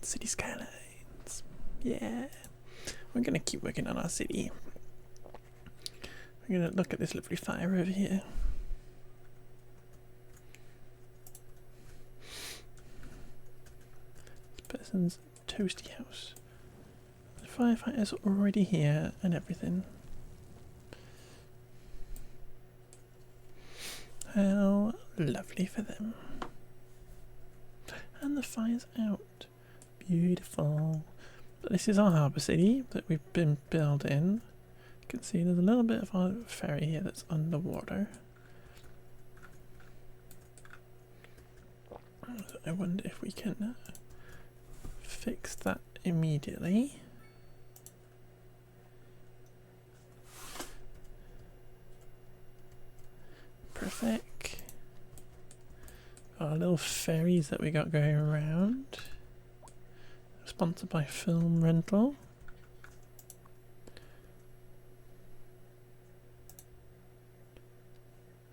City Skylines. Yeah. We're going to keep working on our city. We're going to look at this lovely fire over here. This person's toasty house. The firefighter's already here and everything. How lovely for them. And the fire's out. Beautiful. But this is our harbour city that we've been building. You can see there's a little bit of our ferry here that's underwater. I wonder if we can fix that immediately. Perfect. Our little ferries that we got going around. Sponsored by Film Rental.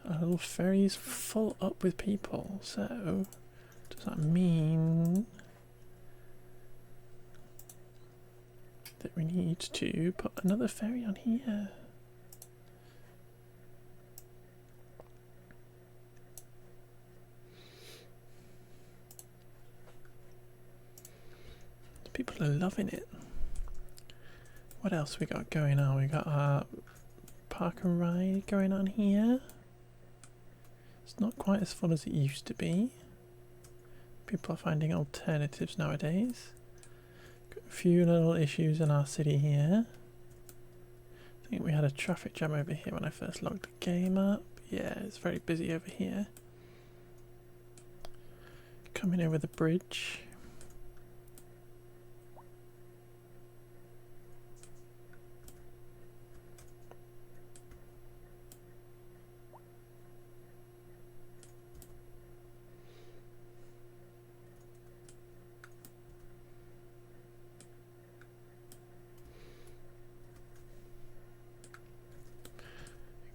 Our little ferry's full up with people, so does that mean that we need to put another ferry on here? People are loving it. What else we got going on? We got our park and ride going on here. It's not quite as full as it used to be. People are finding alternatives nowadays. Got a few little issues in our city here. I think we had a traffic jam over here when I first logged the game up. Yeah, it's very busy over here. Coming over the bridge.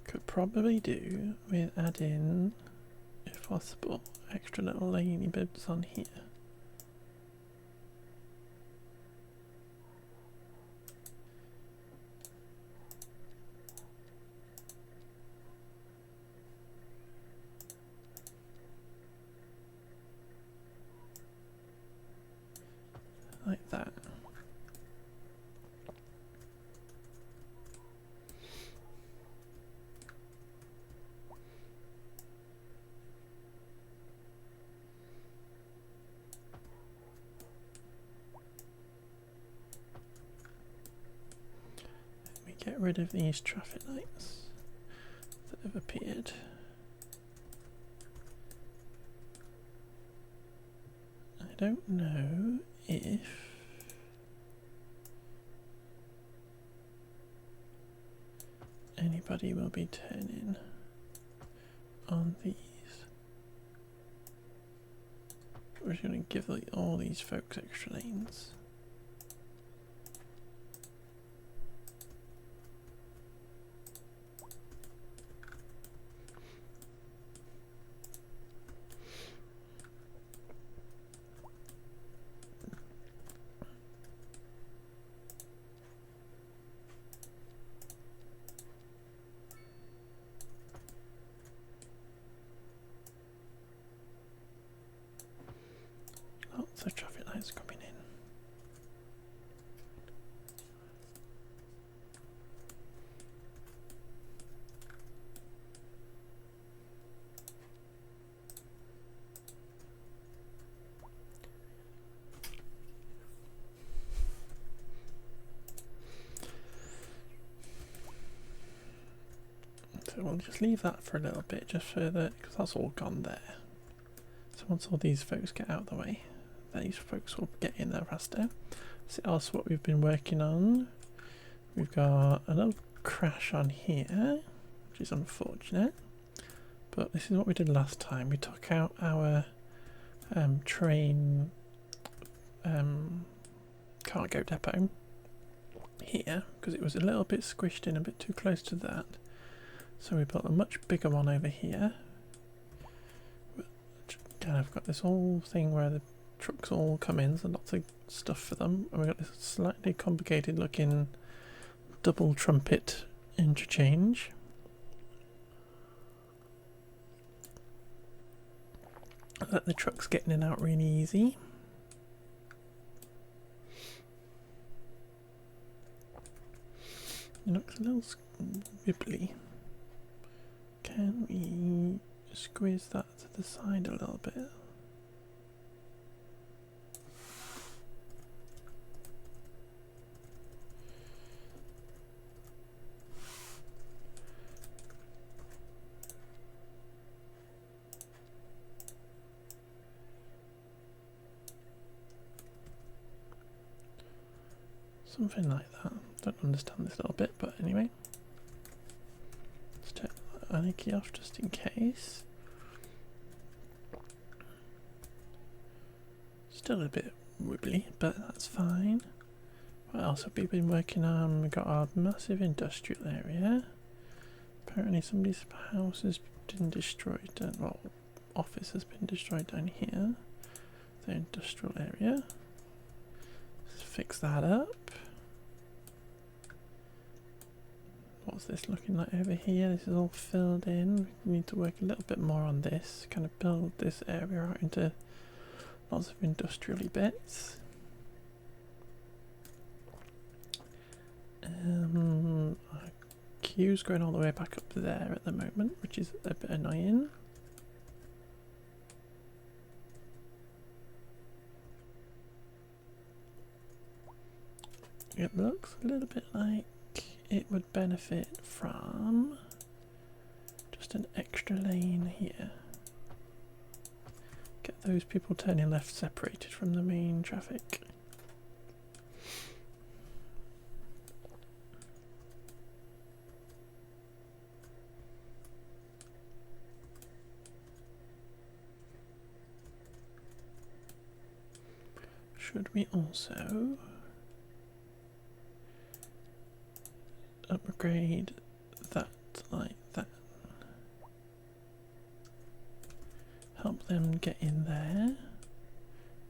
Could probably do with adding, if possible, extra little laney bits on here. Like that. Get rid of these traffic lights that have appeared. I don't know if anybody will be turning on these. We're just going to give all these folks extra lanes. Lots of traffic lights coming in. So we'll just leave that for a little bit, just for the, because that's all gone there. So once all these folks get out of the way, these folks will get in there faster. So else what we've been working on, we've got a little crash on here, which is unfortunate. But this is what we did last time. We took out our train cargo depot here because it was a little bit squished in, a bit too close to that. So we built a much bigger one over here. Kind of got this whole thing where the trucks all come in, so lots of stuff for them. And we've got this slightly complicated looking double trumpet interchange. That the truck's getting in and out really easy. It looks a little wibbly. Can we squeeze that to the side a little bit? Something like that. Don't understand this little bit, but anyway. Let's take that anarchy off just in case. Still a bit wibbly, but that's fine. What else have we been working on? We've got our massive industrial area. Apparently somebody's house has been destroyed, well, office has been destroyed down here. The industrial area. Let's fix that up. What's this looking like over here? This is all filled in. We need to work a little bit more on this. Kind of build this area out into lots of industrial bits. Our queue's going all the way back up there at the moment, which is a bit annoying. It looks a little bit like it would benefit from just an extra lane here. Get those people turning left separated from the main traffic. Should we also upgrade that like that? Help them get in there,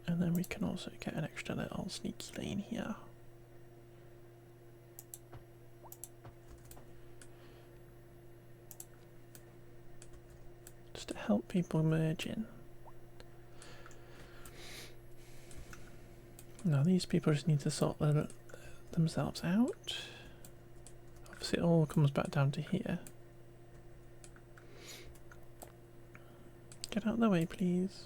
and then we can also get an extra little sneaky lane here. Just to help people merge in. Now these people just need to sort themselves out. Obviously it all comes back down to here. Get out of the way, please.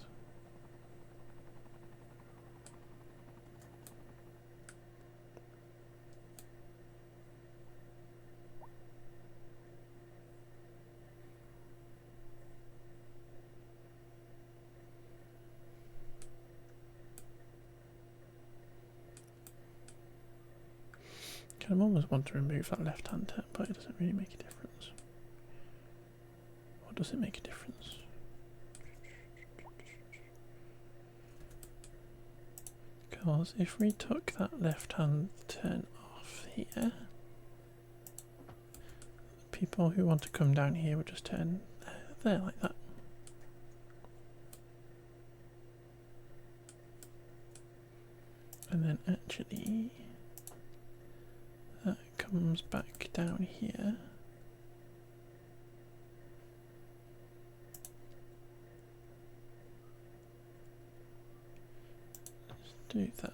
I almost want to remove that left-hand turn, but it doesn't really make a difference. Or does it make a difference? Because if we took that left-hand turn off here, people who want to come down here would just turn there like that. And then actually that comes back down here. Let's do that.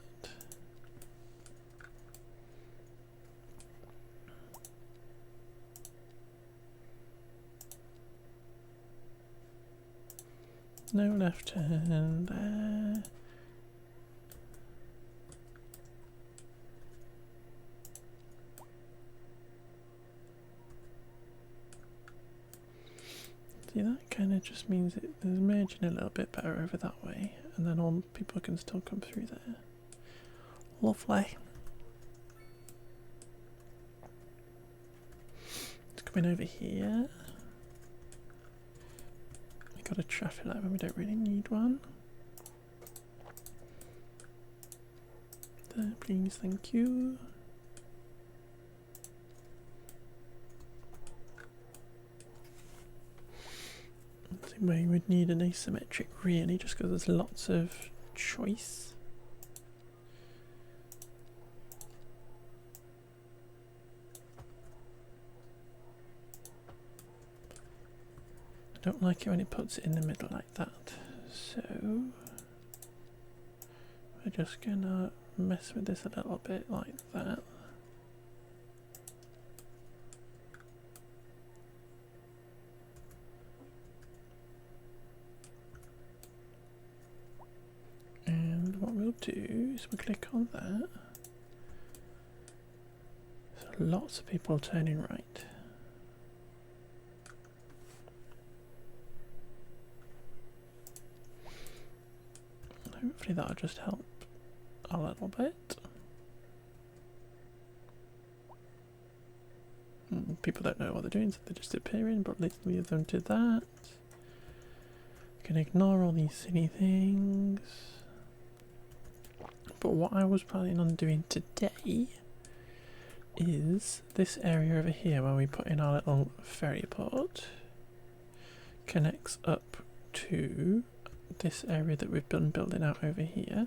No left turn there. See, that kind of just means it is merging a little bit better over that way, and then all people can still come through there. Lovely. It's coming over here. We got a traffic light when we don't really need one. There, please, thank you. We would need an asymmetric really, just because there's lots of choice. I don't like it when it puts it in the middle like that, so we're just gonna mess with this a little bit like that. And what we'll do is we'll click on that. So lots of people turning right. Hopefully that'll just help a little bit. People don't know what they're doing, so they're just appearing, but let's leave them to that. You can ignore all these silly things. But what I was planning on doing today is this area over here where we put in our little ferry port connects up to this area that we've been building out over here,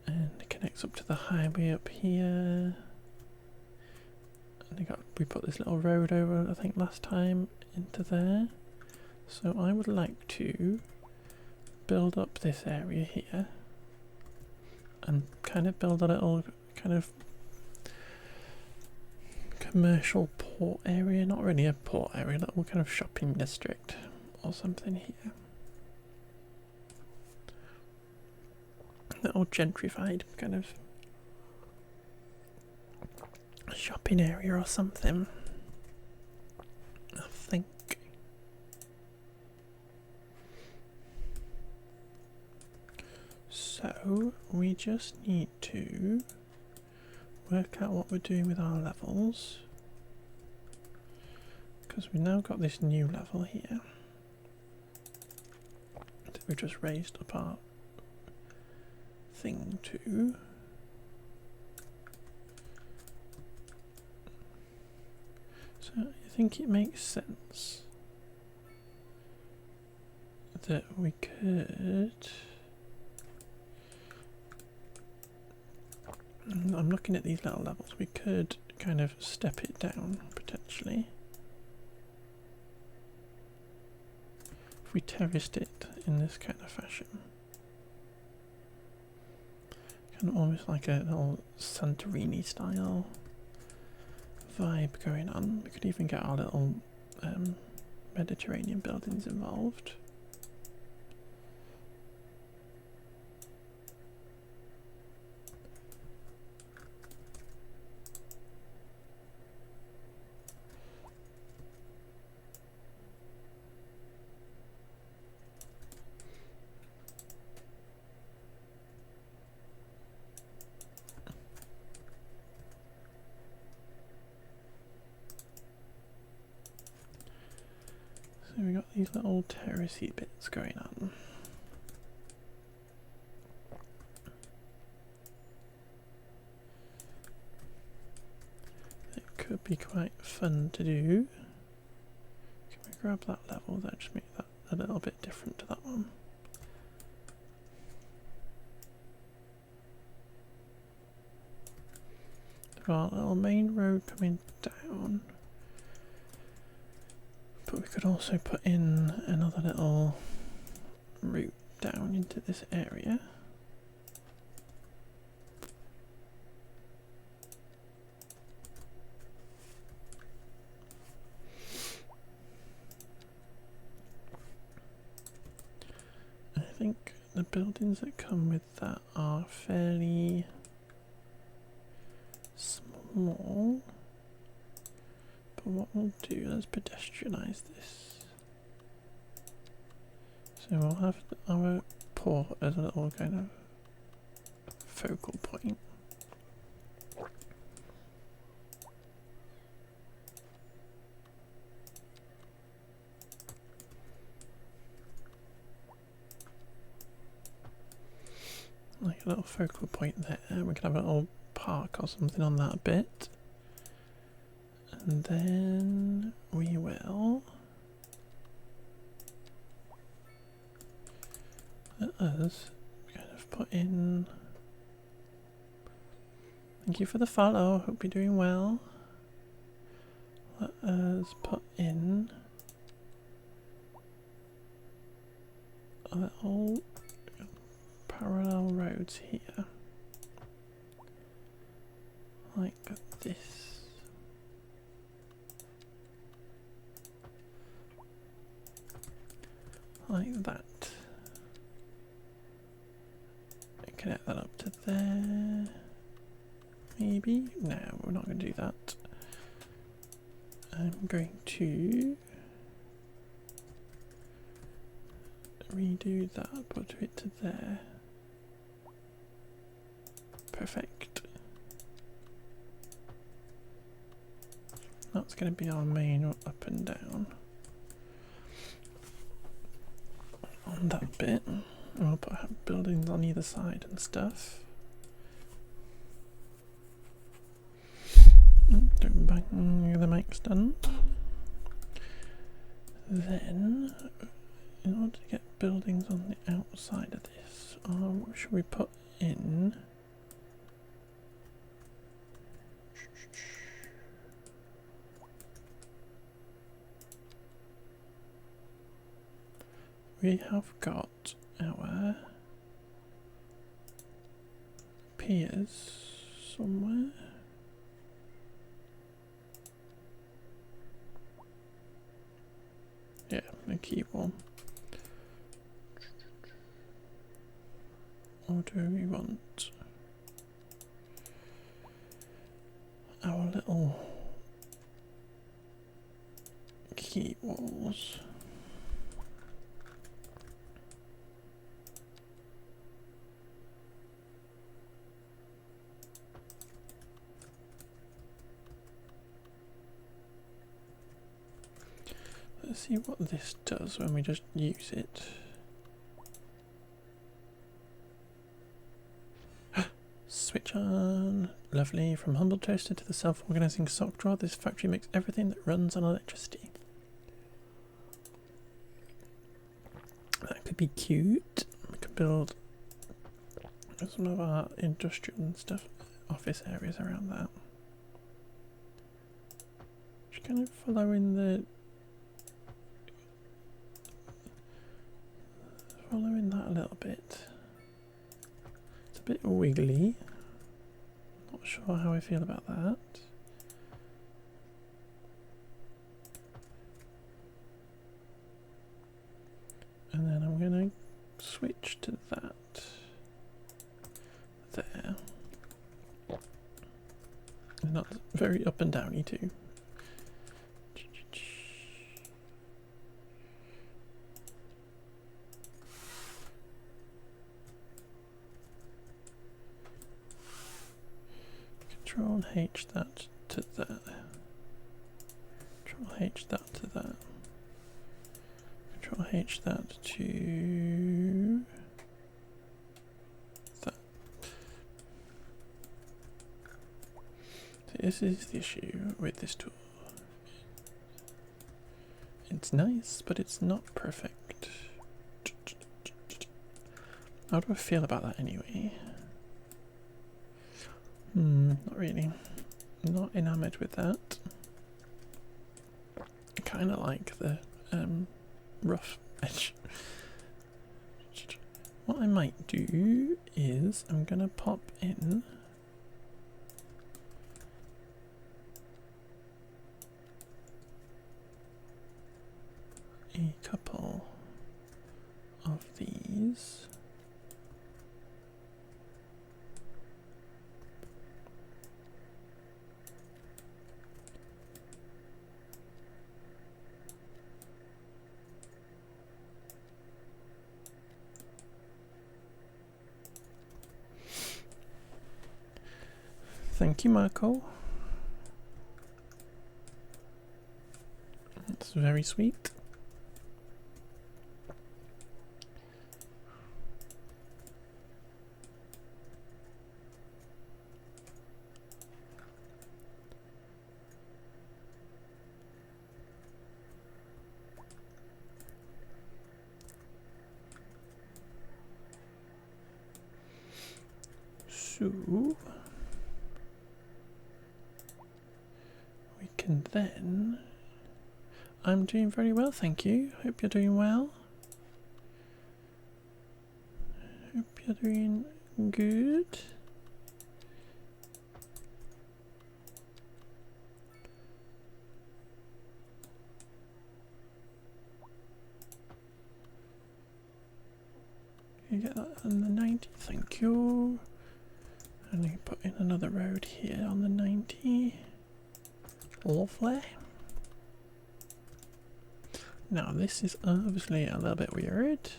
and it connects up to the highway up here, and we put this little road over, I think last time, into there. So I would like to build up this area here and kind of build a little kind of commercial port area, not really a port area, a little kind of shopping district or something here. Little gentrified kind of shopping area or something, I think. So we just need to work out what we're doing with our levels, because we've now got this new level here that we've just raised up our thing to. So I think it makes sense that we could, I'm looking at these little levels, we could kind of step it down potentially. If we terraced it in this kind of fashion. Kind of almost like a little Santorini style vibe going on. We could even get our little Mediterranean buildings involved. So we got these little terracey bits going on. It could be quite fun to do. Can we grab that level there, just make that a little bit different to that one? We've got a little main road coming down. But we could also put in another little route down into this area. I think the buildings that come with that are fairly small. But what we'll do, let's pedestrianise this. So we'll have our port as a little kind of focal point. Like a little focal point there. We can have a little park or something on that bit. And then we will put us kind of put in. Thank you for the follow. Hope you're doing well. Let us put in a little parallel roads here, like this. Like that. And connect that up to there. Maybe? No, we're not going to do that. I'm going to redo that, put it to there. Perfect. That's going to be our main up and down on that bit. And we'll put buildings on either side and stuff. Don't bang the mic stand. Then, in order to get buildings on the outside of this, should we put in? We have got our piers somewhere. Yeah, a key wall. Or do we want our little key walls? Let's see what this does when we just use it. Switch on. Lovely. From humble toaster to the self-organizing sock drawer, this factory makes everything that runs on electricity. That could be cute. We could build some of our industrial and stuff, office areas around that. Just kind of following that a little bit. It's a bit wiggly. Not sure how I feel about that. And then I'm going to switch to that there. And that's very up and downy too. Control H that to that. Control H that to that. Control H that to that. So this is the issue with this tool. It's nice, but it's not perfect. How do I feel about that anyway? Not really. Not enamoured with that. I kind of like the rough edge. What I might do is I'm gonna pop in a couple of these. Thank you, Marco. That's very sweet. So we can then. I'm doing very well, thank you. Hope you're doing well. Hope you're doing good. You get that on the 90, thank you. And you put in another road here on the 90. Lovely. Now this is obviously a little bit weird.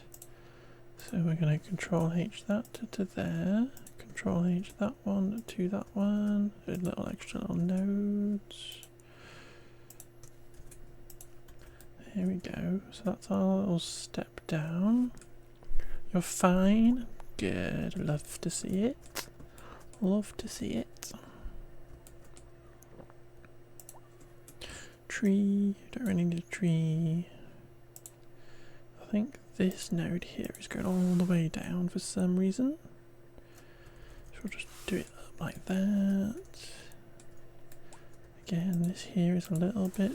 So we're going to control H that to there. Control H that one to that one. A little extra little nodes. Here we go. So that's our little step down. You're fine. Good. Love to see it. Love to see it. Tree. Don't really need a tree. I think this node here is going all the way down for some reason. So we'll just do it up like that. Again, this here is a little bit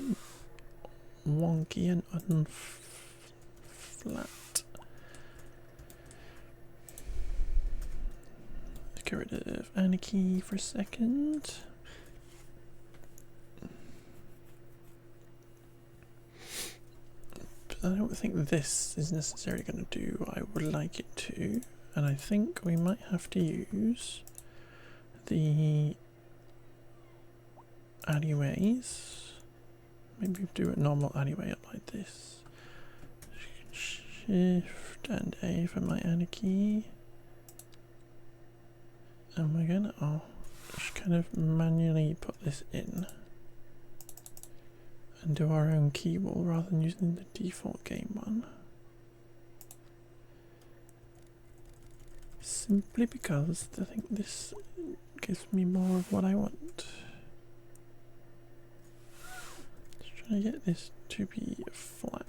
wonky and flat. Get rid of Anarchy for a second. But I don't think this is necessarily going to do what I would like it to, and I think we might have to use the alleyways. Maybe do a normal alleyway up like this. Shift and A for my Anarchy. And we're gonna just kind of manually put this in and do our own key wall rather than using the default game one. Simply because I think this gives me more of what I want. Just trying to get this to be flat.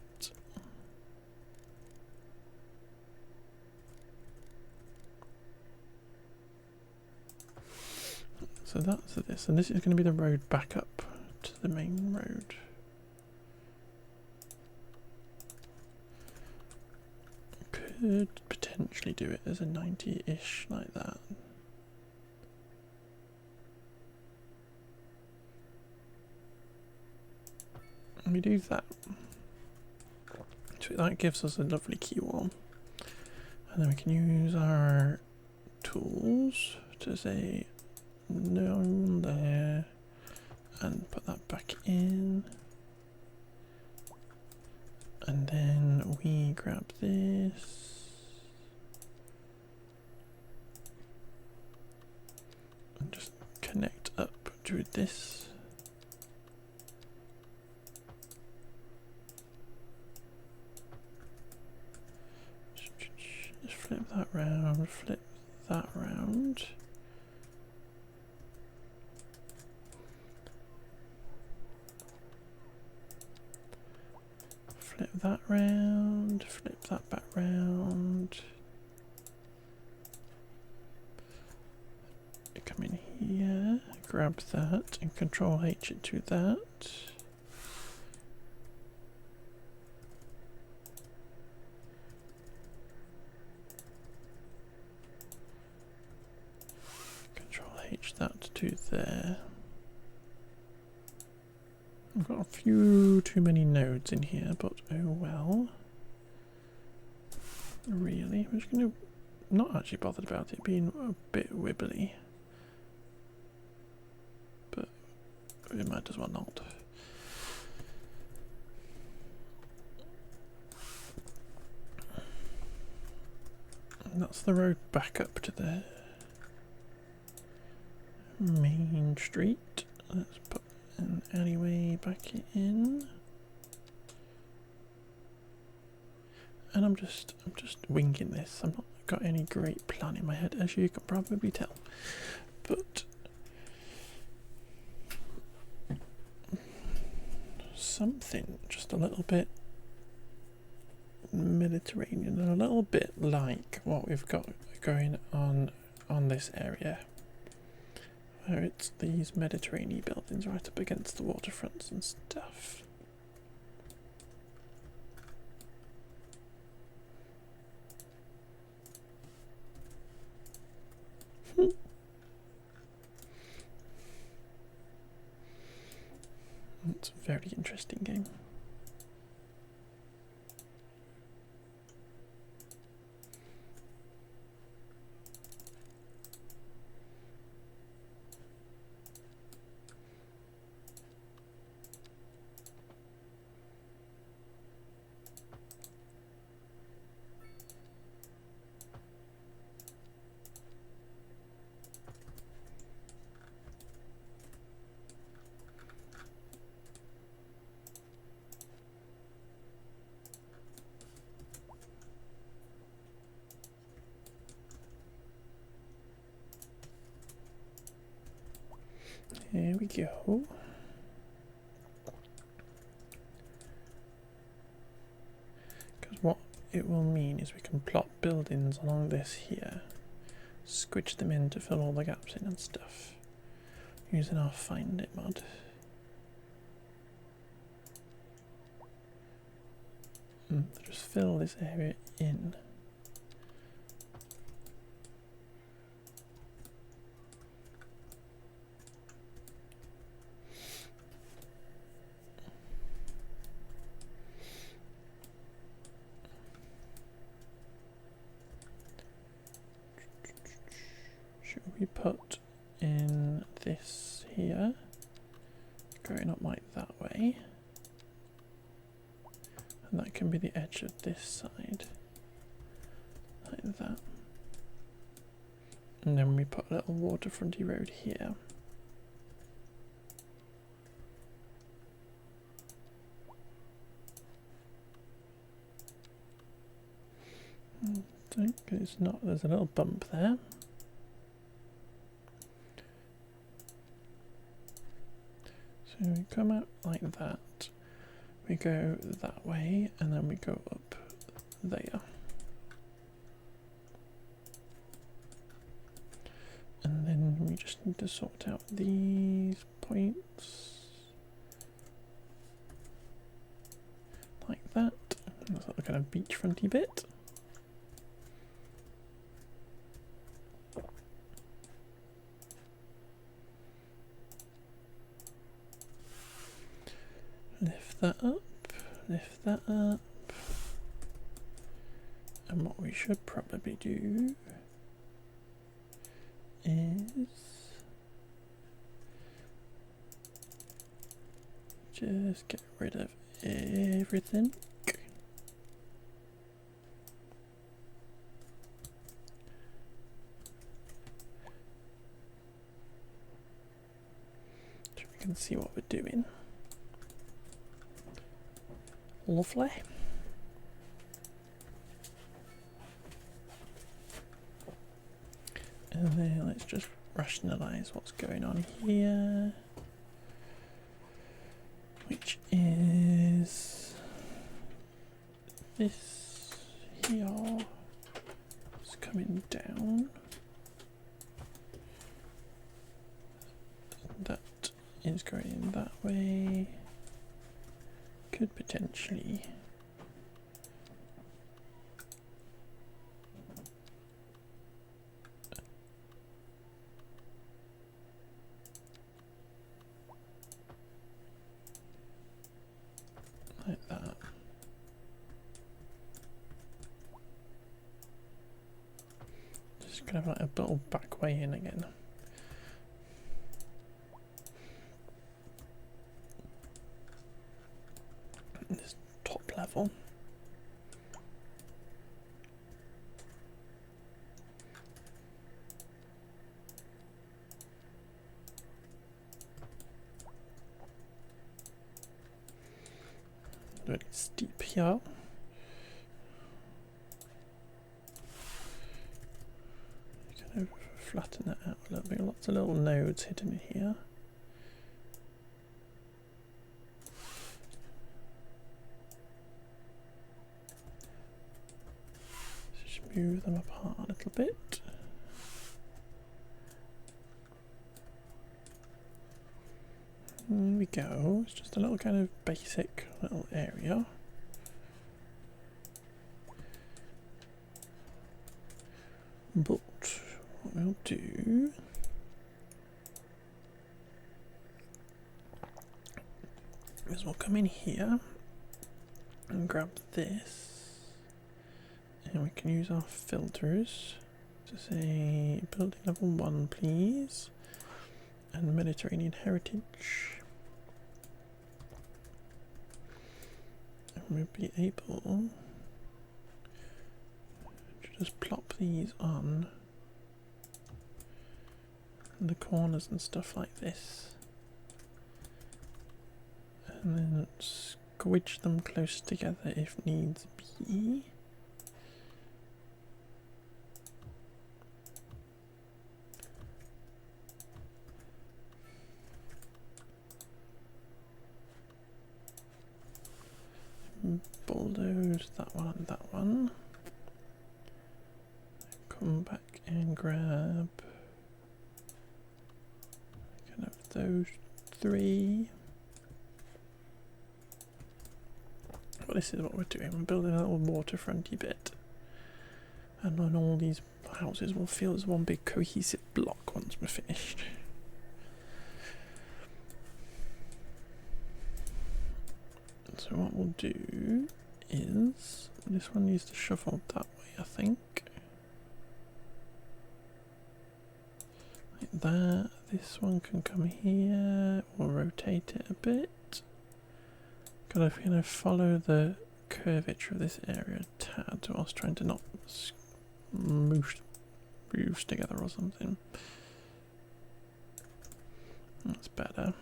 So that's this, and this is going to be the road back up to the main road. Could potentially do it as a 90-ish like that. And we do that. So that gives us a lovely key wall. And then we can use our tools to say down there and put that back in, and then we grab this and just connect up to this. Just flip that round, flip that round. Flip that round, flip that back round. Come in here, grab that and control H it to that. Control H that to there. I've got a few too many nodes in here, but oh well. Really, I'm just going to not actually bothered about it being a bit wibbly, but we might as well not. And that's the road back up to the main street. Let's put an alleyway back in. And I'm just winging this. I'm not got any great plan in my head, as you can probably tell. But something just a little bit Mediterranean and a little bit like what we've got going on on this area where it's these Mediterranean buildings right up against the waterfronts and stuff. It's a very interesting game. Here we go. Because what it will mean is we can plot buildings along this here, squidge them in to fill all the gaps in and stuff, using our Find It mod. Just fill this area in. We put in this here, going up like that way, and that can be the edge of this side, like that, and then we put a little waterfronty road here. Don't, it's not, there's a little bump there. So we come out like that, we go that way, and then we go up there. And then we just need to sort out these points. Like that. That's a kind of beachfronty bit. Lift that up, lift that up, and what we should probably do is just get rid of everything. So we can see what we're doing. Lovely. And then let's just rationalise what's going on here, which is this here is coming down. That is going that way. Could potentially like that. Just kind of like a little back way in again. This top level. Very steep here. Kind of flatten that out a little bit. Lots of little nodes hidden here. Move them apart a little bit. Here we go. It's just a little kind of basic little area. But what we'll do is we'll come in here and grab this, and we can use our filters to say building level 1 please, and Mediterranean heritage, and we'll be able to just plop these on the corners and stuff like this, and then squidge them close together if needs be. Bulldoze that one and that one. Come back and grab kind of those three. Well, this is what we're doing. We're building a little waterfronty bit, and then all these houses will feel as one big cohesive block once we're finished. So what we'll do is, this one needs to shuffle that way, I think. Like that. This one can come here. We'll rotate it a bit. Gotta follow the curvature of this area a tad whilst trying to not smoosh roofs together or something. That's better.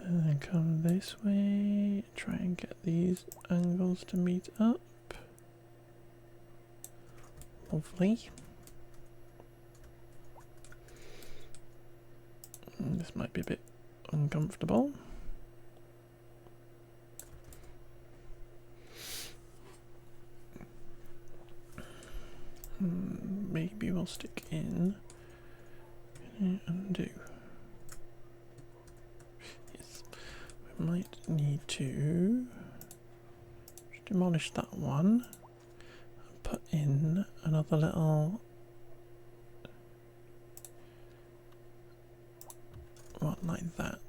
And then come this way, try and get these angles to meet up. Lovely. And this might be a bit uncomfortable. Maybe we'll stick in undo. Yes, we might need to demolish that one and put in another little one like that.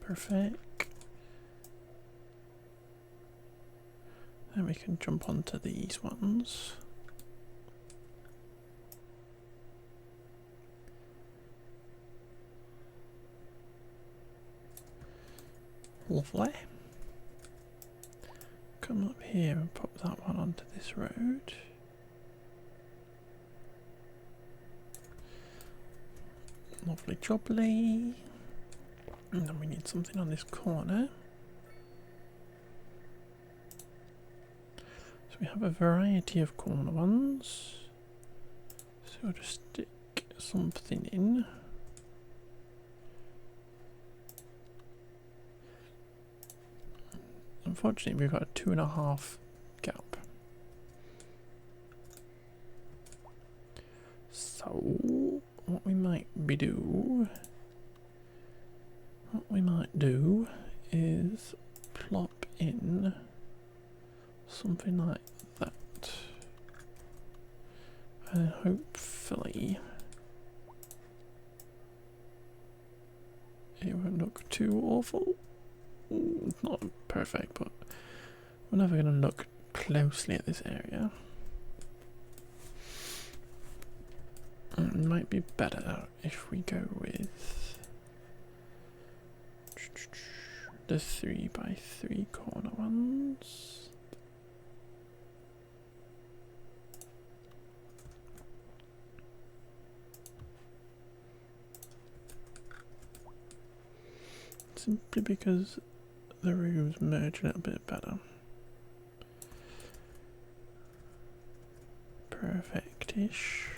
Perfect. Then we can jump onto these ones. Lovely. Come up here and pop that one onto this road. Lovely jubbly. And then we need something on this corner. So we have a variety of corner ones. So we'll just stick something in. Unfortunately, we've got a 2.5 gap. So what we might do is plop in something like that, and hopefully it won't look too awful. It's not perfect, but we're never going to look closely at this area. It might be better if we go with the 3x3 corner ones. Simply because the roofs merge a little bit better. Perfect-ish.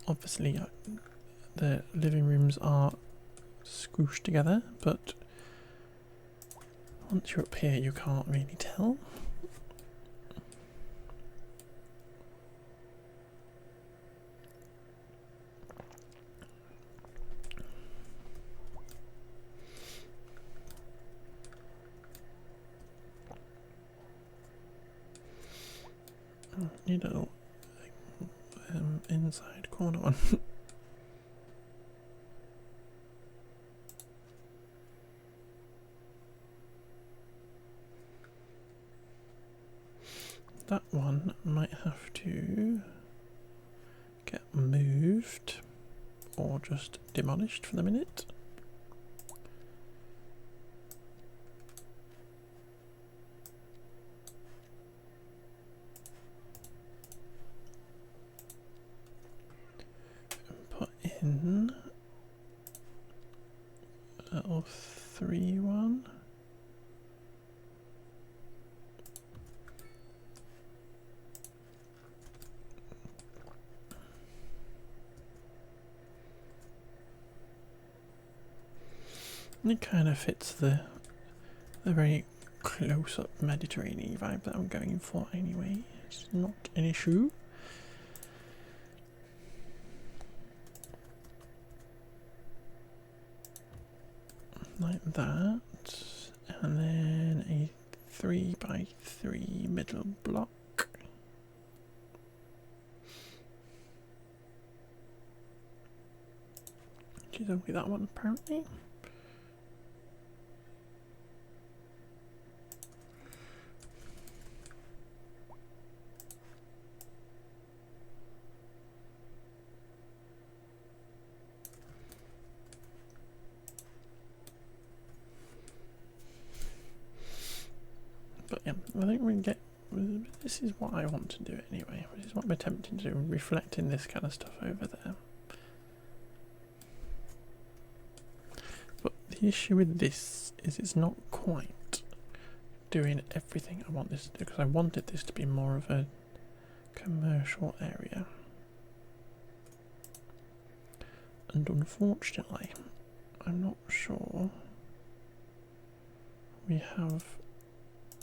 obviously the living rooms are squooshed together, but once you're up here you can't really tell. Need a little inside corner one. That one might have to get moved or just demolished for the minute. Put in a little 3-1. It kind of fits the very close-up Mediterranean vibe that I'm going for anyway. It's not an issue. Like that, and then a 3x3 middle block. Which is only that one apparently. But yeah, I think we can get. This is what I want to do anyway. This is what I'm attempting to do, reflecting this kind of stuff over there. But the issue with this is it's not quite doing everything I want this to do, because I wanted this to be more of a commercial area. And unfortunately, I'm not sure we have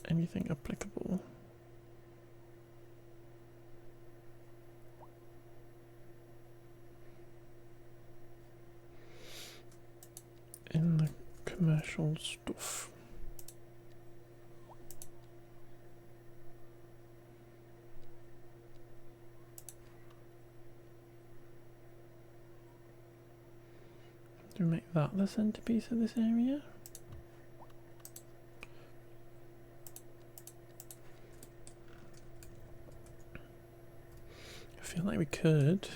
anything applicable in the commercial stuff. Do we make that the centerpiece of this area? I feel like we could.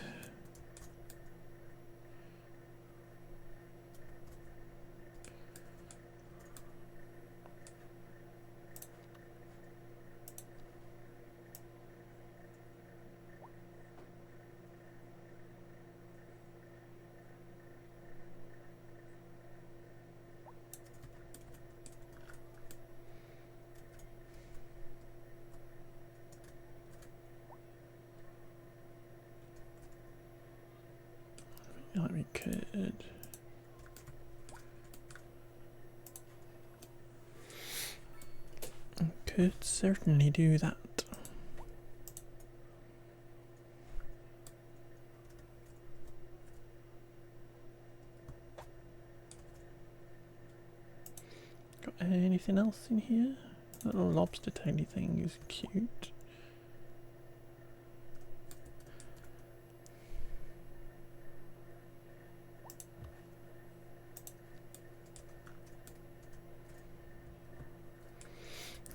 Like we could certainly do that. Got anything else in here? That little lobster taily thing is cute.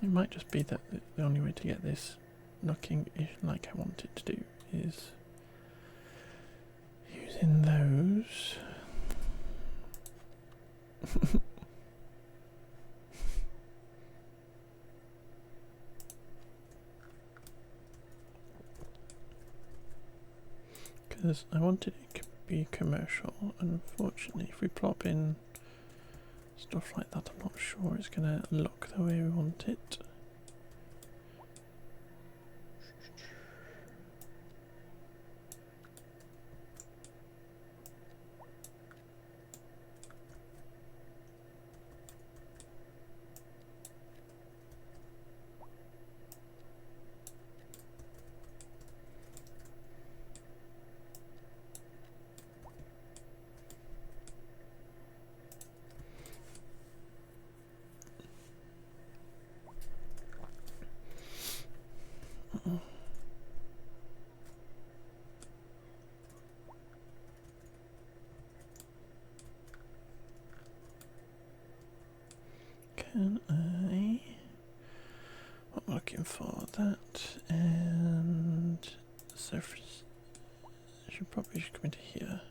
It might just be that the only way to get this looking like I want it to do is using those. Because I wanted it to be commercial, and unfortunately if we plop in stuff like that, I'm not sure it's going to look the way we want it. Can I? What I'm looking for, that and surface. I should probably just come into here.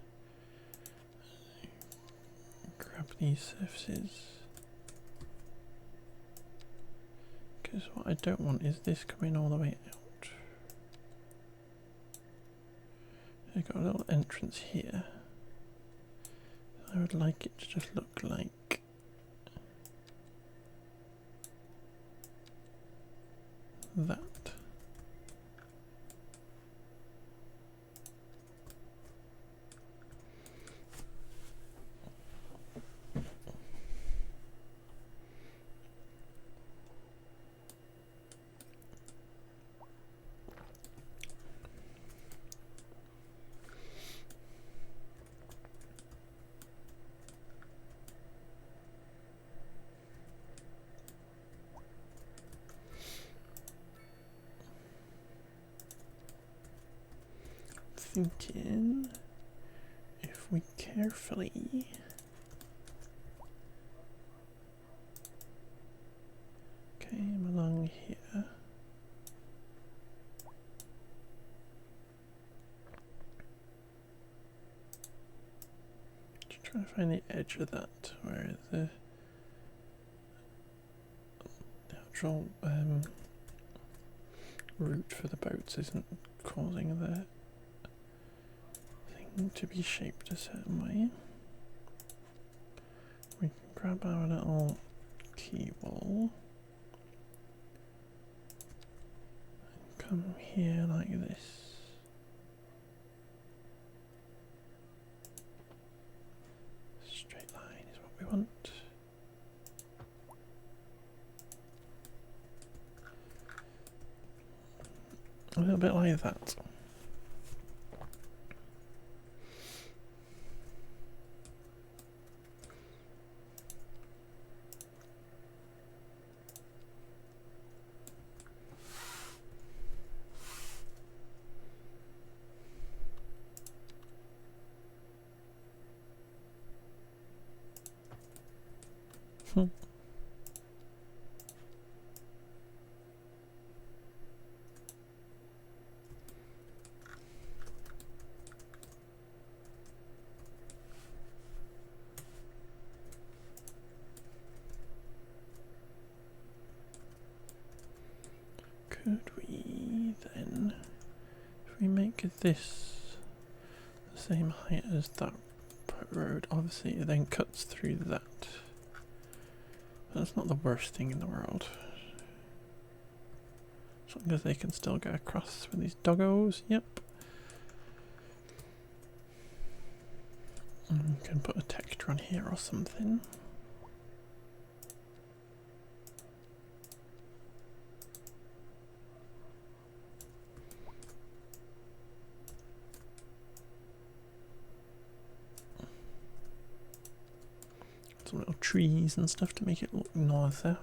Grab these surfaces. Because what I don't want is this coming all the way out. I've got a little entrance here. I would like it to just look like that. Thinking if we carefully came along here, just trying to find the edge of that where the actual route for the boats isn't causing the to be shaped a certain way. We can grab our little key wall and come here like this. Straight line is what we want. A little bit like that. Could we then, if we make this the same height as that road, obviously it then cuts through that. That's not the worst thing in the world. As long as they can still get across with these doggos, yep. And we can put a texture on here or something. Some little trees and stuff to make it look nicer.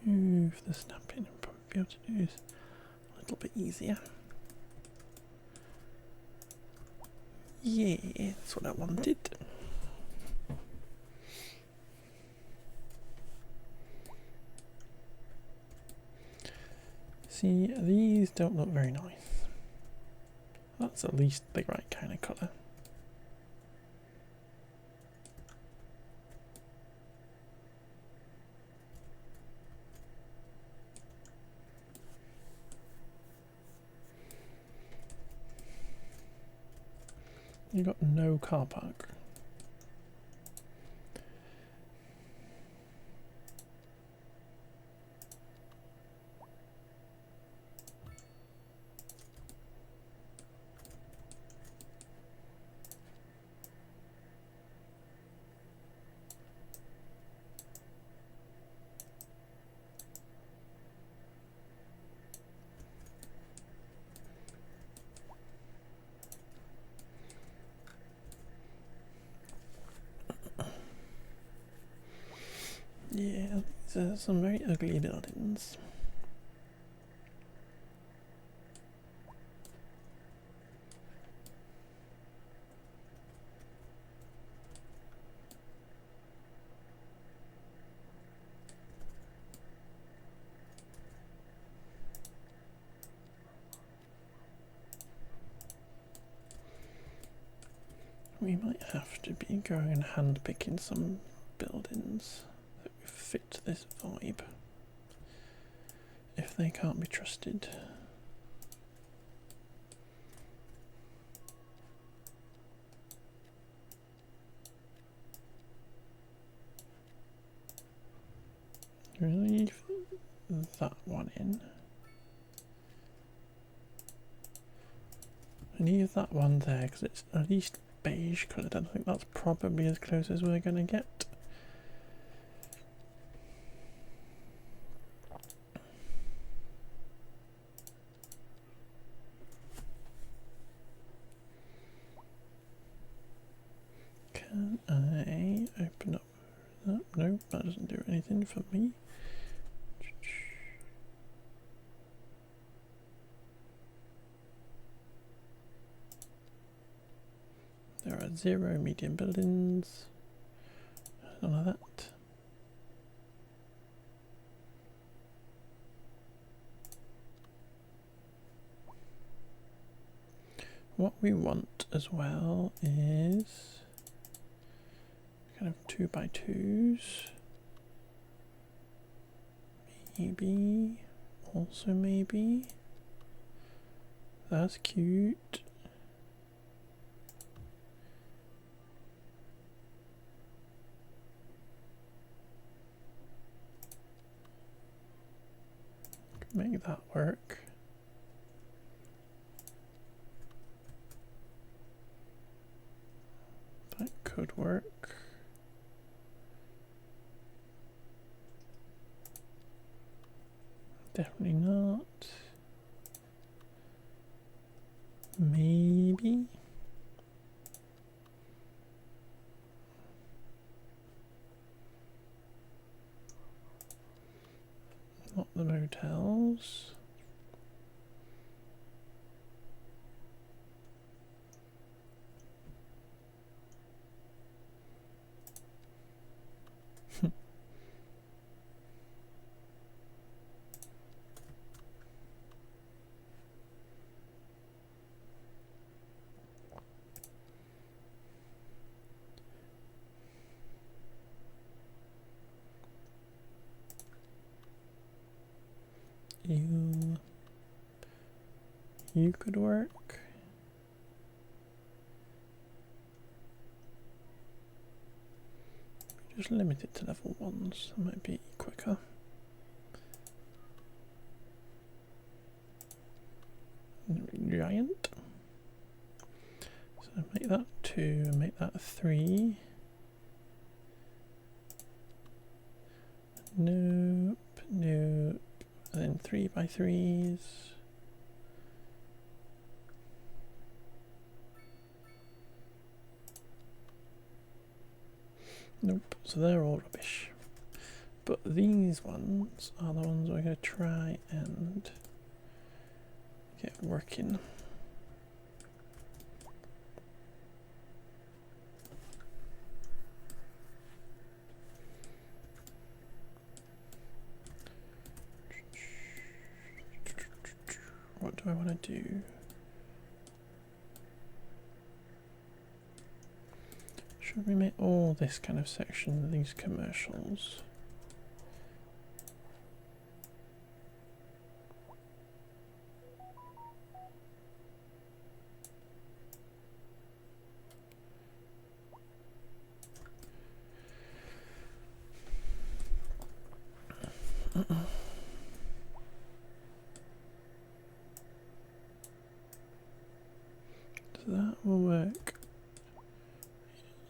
Move the snapping and probably be able to do this a little bit easier. Yeah, that's what I wanted. See, these don't look very nice. That's at least the right kind of colour. You got no car park. Yeah, these are some very ugly buildings. We might have to be going and hand-picking some buildings that fit this vibe, if they can't be trusted. Leave that one in. Leave that one there because it's at least beige coloured. I think that's probably as close as we're going to get. Can I open up that? No, that doesn't do anything for me. There are 0 medium buildings. None of that. What we want as well is kind of 2x2s. Maybe. Also maybe. That's cute. Make that work. That could work. Definitely not. Maybe. Not the motels. You could work. Just limit it to level 1s, that might be quicker. Giant. So make that 2 and make that 3. Nope, nope. And then 3x3s. Nope, so they're all rubbish. But these ones are the ones we're going to try and get working. What do I want to do? Should we make all this kind of section these commercials?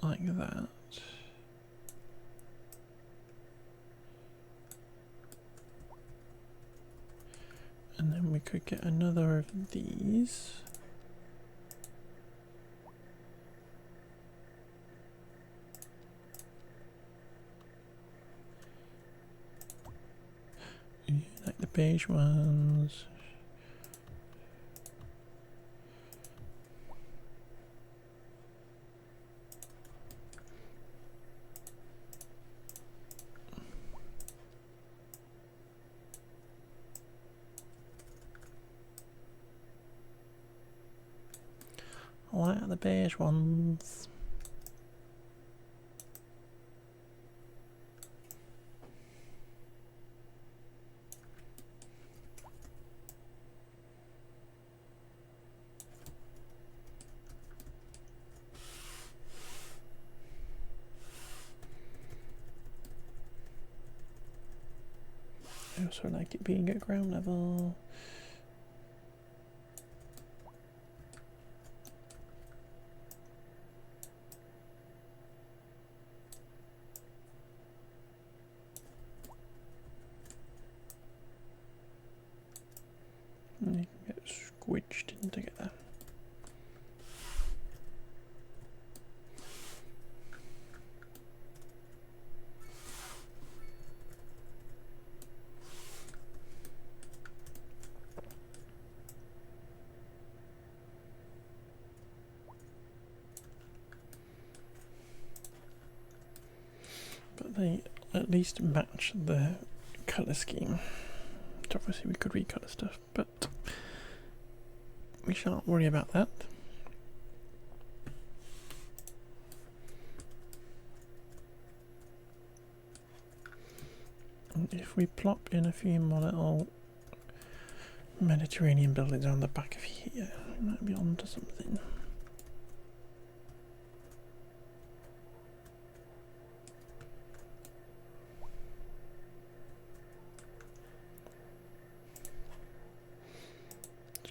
like that. And then we could get another of these. Like the beige ones. I like the beige ones. I also like it being at ground level. And you can get squidged in together. But they at least match the colour scheme. So obviously we could recolour stuff, but we shan't worry about that. And if we plop in a few more little Mediterranean buildings on the back of here, we might be onto something.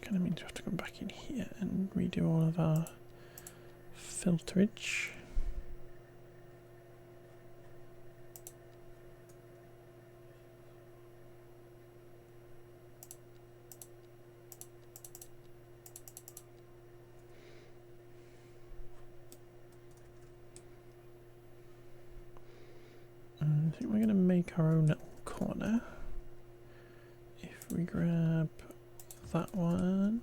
Kind of means we have to come back in here and redo all of our filterage. I think we're going to make our own little corner. If we grab that one,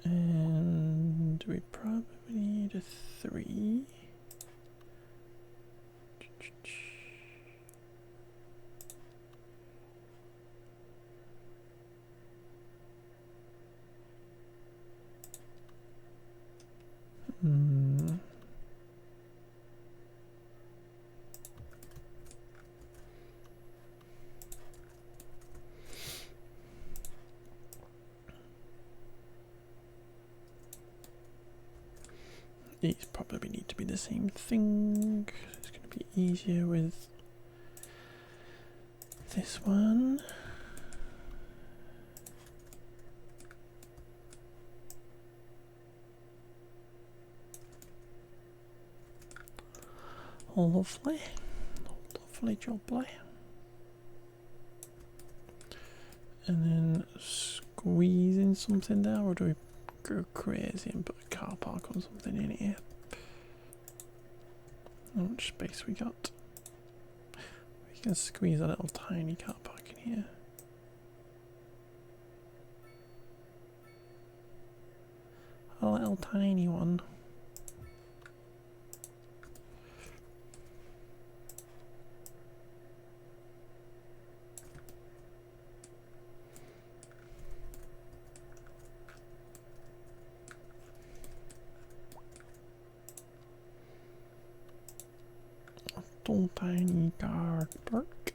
and we probably need a 3. These probably need to be the same thing. It's going to be easier with this one. Lovely. Lovely jubbly. And then squeeze in something there, or do we go crazy and put a car park or something in here? How much space we got? We can squeeze a little tiny car park in here. A little tiny one. Little tiny car park.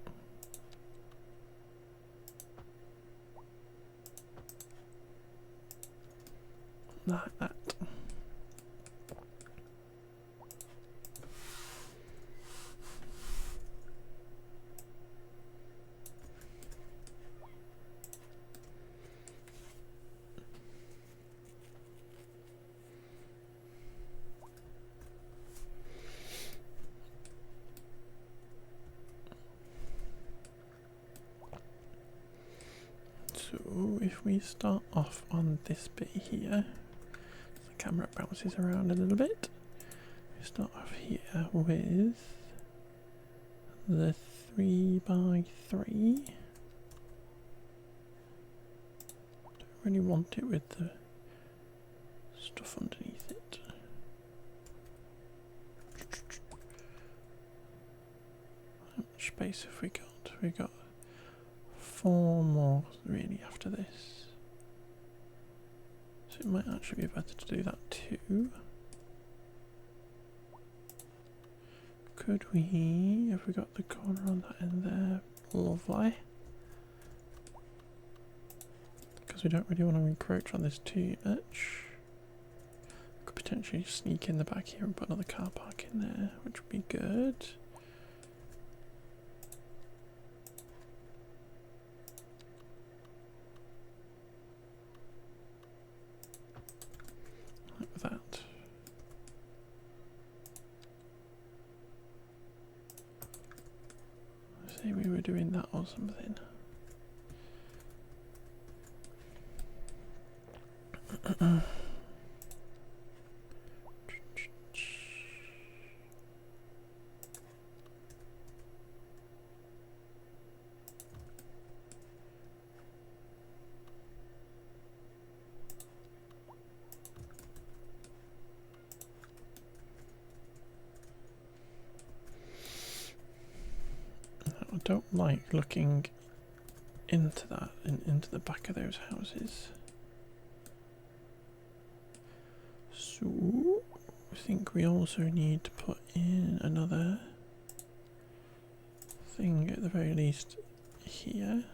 Like that. if we start off on this bit here, the camera bounces around a little bit. We start off here with the 3x3. Don't really want it with the stuff underneath it. How much space have we got? We got 4 more really after this. So it might actually be better to do that too. Could we, if we got the corner on that end there, lovely. Because we don't really want to encroach on this too much. Could potentially sneak in the back here and put another car park in there, which would be good. Like that. Say we were doing that or something. I don't like looking into that and into the back of those houses. So I think we also need to put in another thing at the very least here.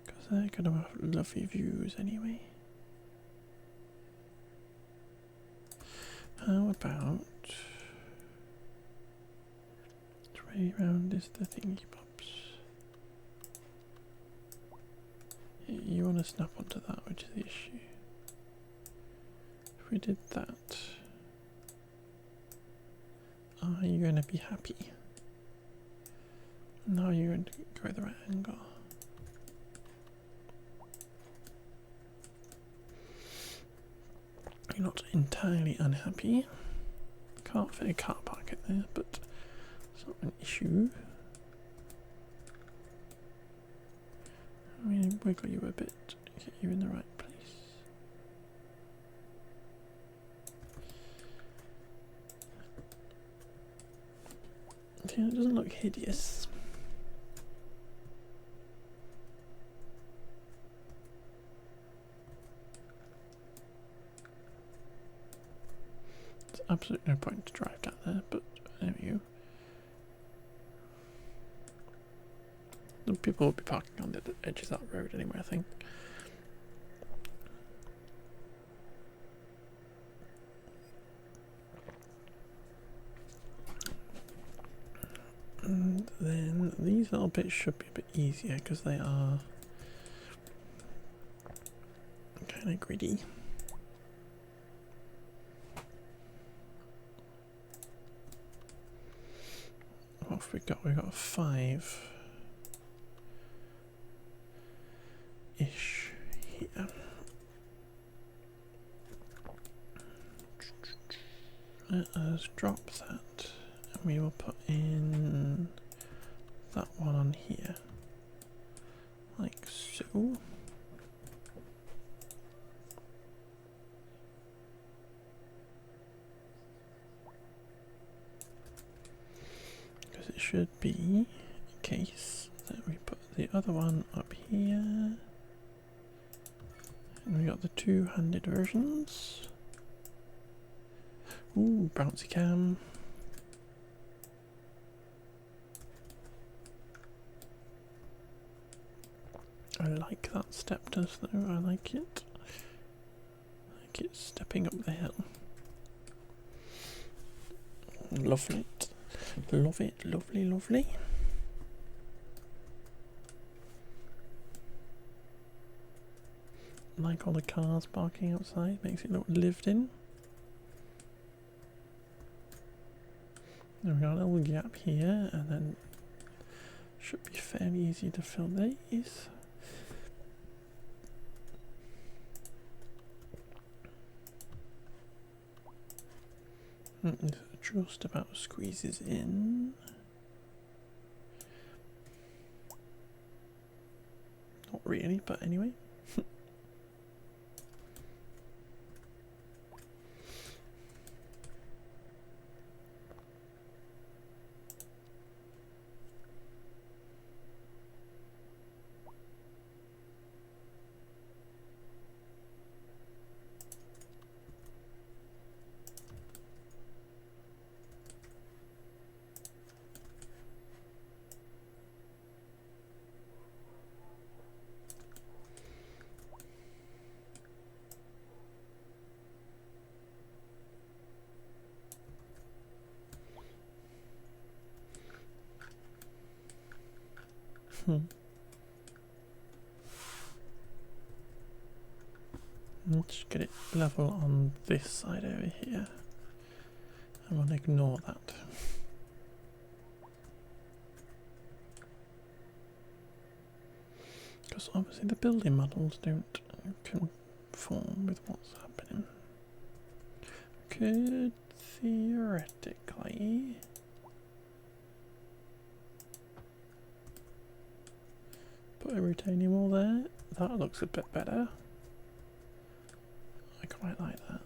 Because they're going to have lovely views anyway. How about way round is the thingy pops. You want to snap onto that, which is the issue. If we did that, are you going to be happy? Now you're going to go the right angle. You're not entirely unhappy. Can't fit a car park in there, but it's not an issue. I mean, wiggle you a bit to get you in the right place. Yeah, it doesn't look hideous. There's absolutely no point to drive down there, but anyway. People will be parking on the edge of that road anyway, I think. And then these little bits should be a bit easier because they are kind of gritty. What have we got? We've got 5 ish here. Let us drop that and we will put in that one on here, like so. Because it should be a case that we put the other one up here. And we got the 2-handed versions. Ooh, bouncy cam. I like that step does though, I like it. I like it stepping up the hill. Love it. Love it, lovely, lovely. Like all the cars parking outside, makes it look lived in. Then we've got a little gap here, and then should be fairly easy to fill these. Just about squeezes in. Not really, but anyway. Let's get it level on this side over here. I'm going to ignore that. Because obviously the building models don't conform with what's happening. Could theoretically put a retaining wall there. That looks a bit better. I quite like that.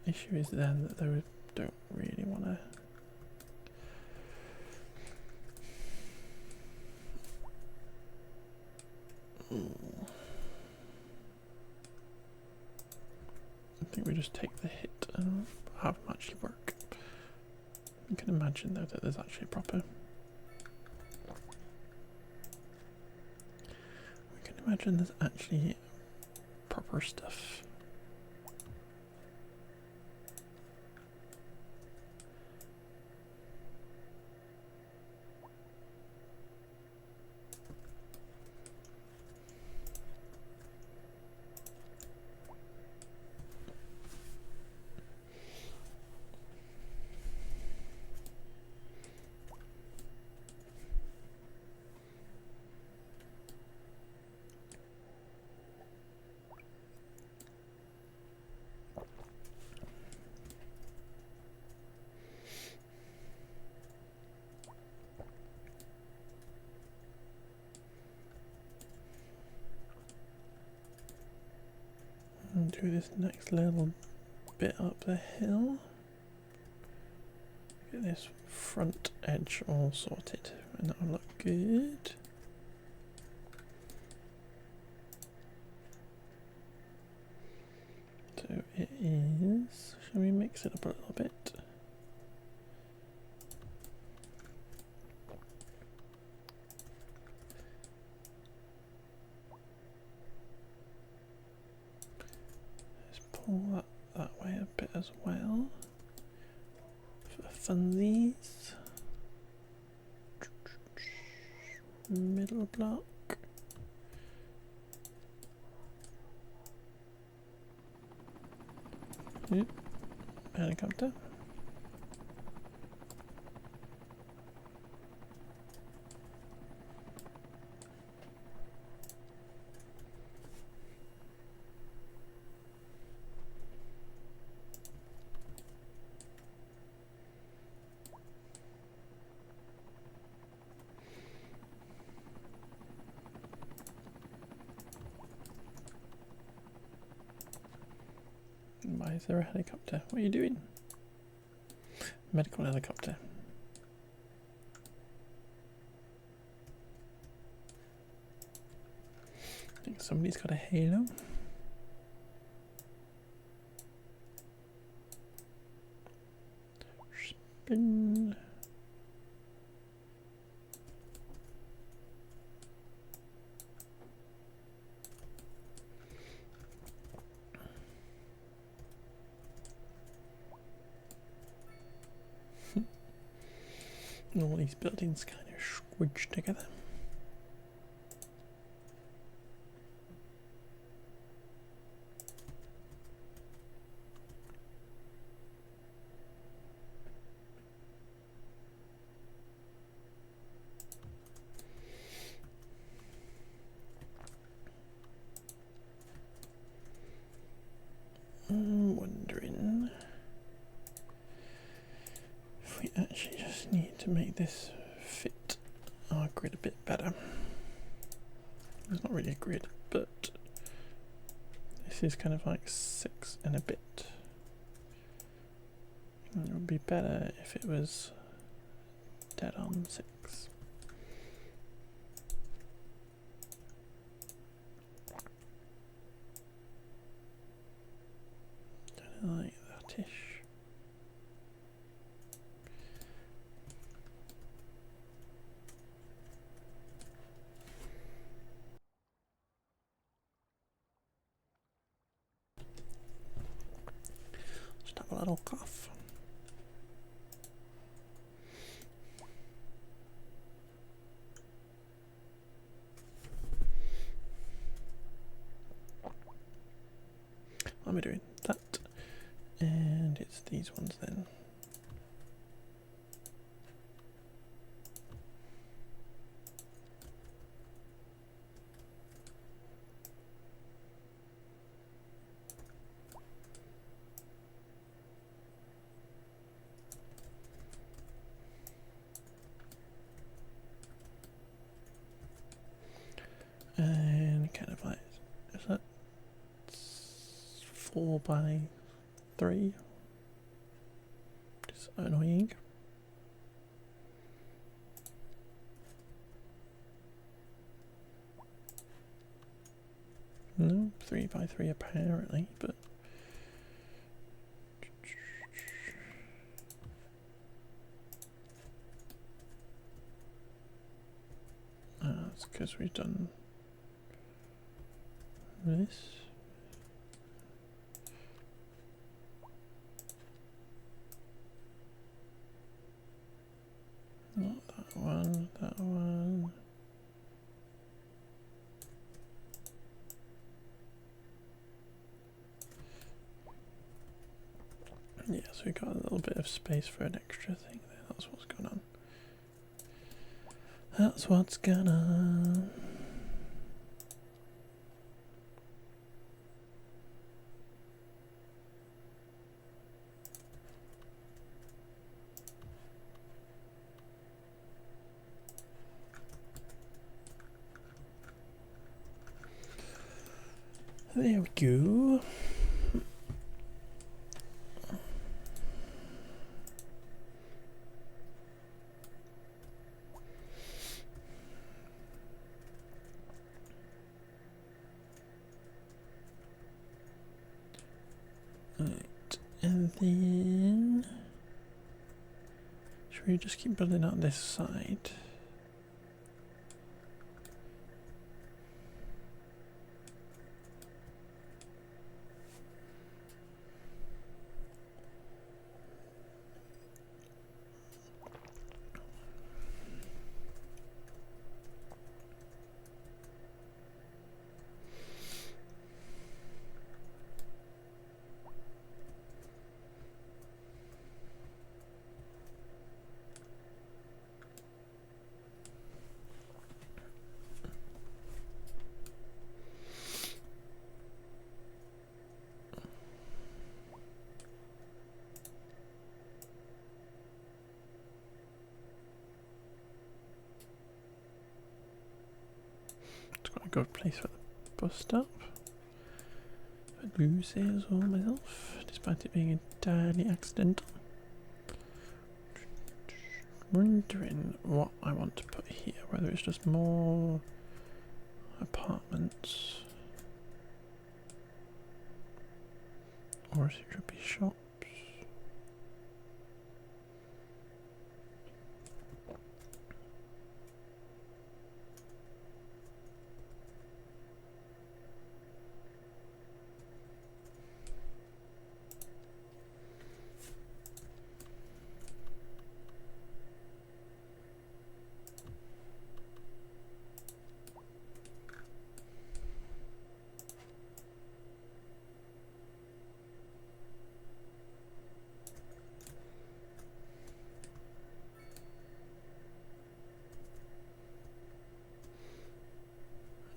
Issue is then that they don't really want to. I think we just take the hit and have them actually work. You can imagine though that there's actually a proper. We can imagine there's actually proper stuff. And do this next little bit up the hill. Get this front edge all sorted, and that'll look good. So it is. Shall we mix it up a little bit? Pull that way a bit as well for funsies. Middle block. Yep. Helicopter. Why is there a helicopter? What are you doing? Medical helicopter. I think somebody's got a halo. Spin. All these buildings kind of squidged together. to make this fit our grid a bit better. It's not really a grid, but this is kind of like 6 and a bit. It would be better if it was dead on 6. Kind of like that-ish. Just have a little cough. What am I doing? That. And it's these ones then. And kind of like, is that 4 by 3? Just annoying. No, 3 by 3 apparently, but it's because we've done this. Not that one, that one. Yeah, so we got a little bit of space for an extra thing there. That's what's going on. That's what's going on. There we go. Right, and then should we just keep building out this side? A good place for the bus stop. I lose sales all myself, despite it being entirely accidental. Wondering what I want to put here, whether it's just more apartments or if it should be shops.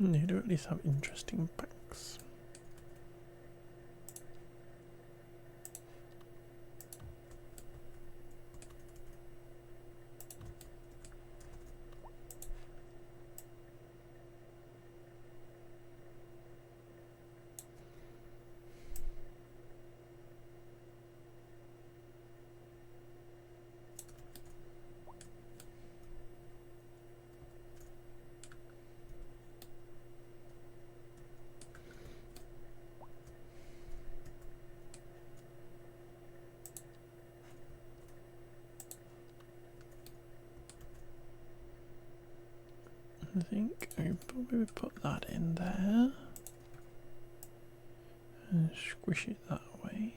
They do at least have interesting packs. I think we probably put that in there and squish it that way.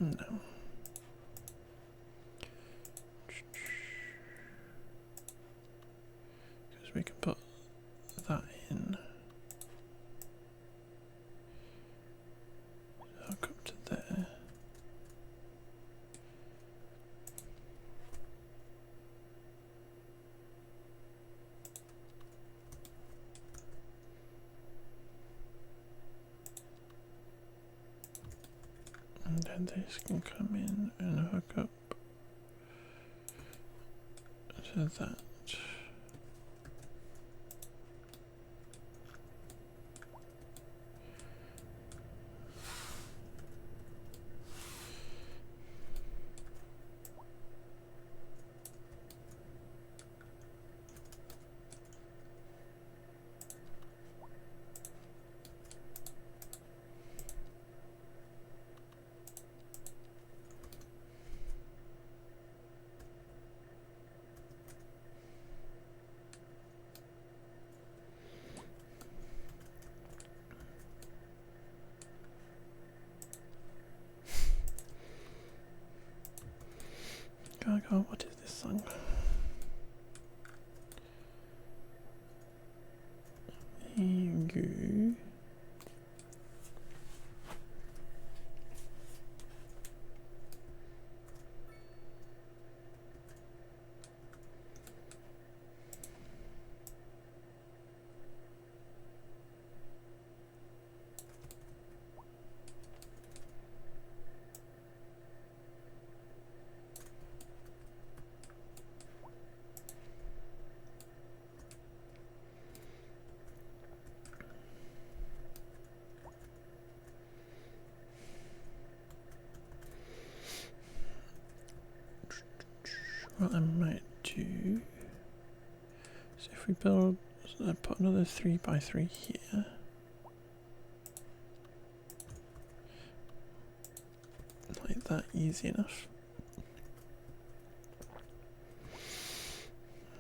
No. Because we can put that in. Hook up to there. And then this can come in and hook up to that. God, what is this song? Here you go. What I might do is if we build, put another 3x3 here. Like that, easy enough.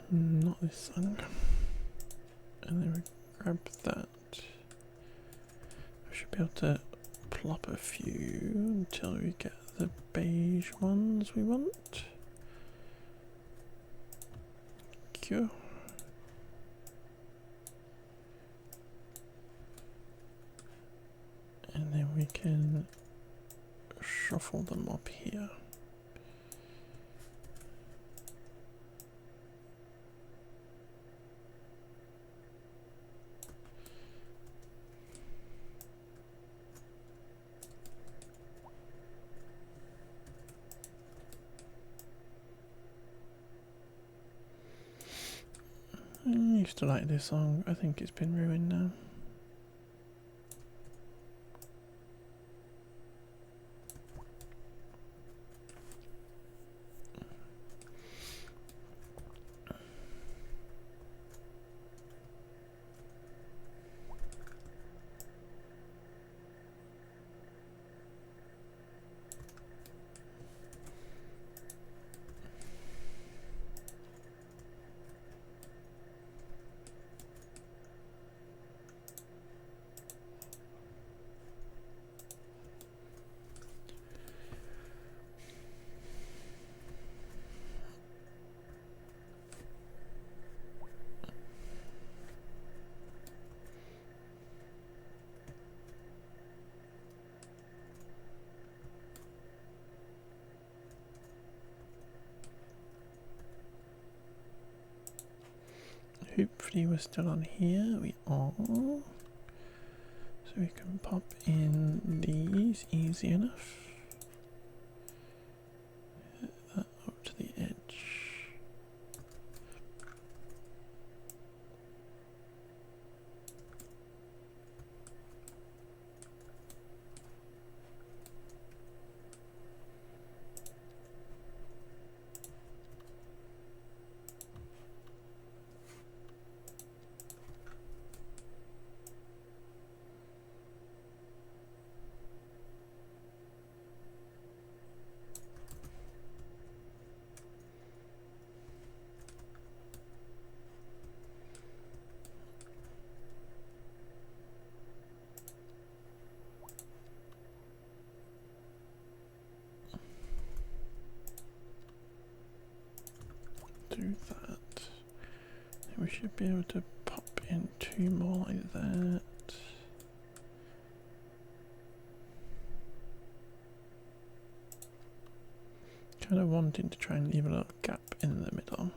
Not this song. And then we grab that. I should be able to plop a few until we get the beige ones we want. Cool. And then we can shuffle them up here. I used to like this song. I think it's been ruined now. Hopefully we're still on here. We are. So we can pop in these easy enough. Hit that up to the edge. should be able to pop in 2 more like that. Kind of wanting to try and leave a little gap in the middle.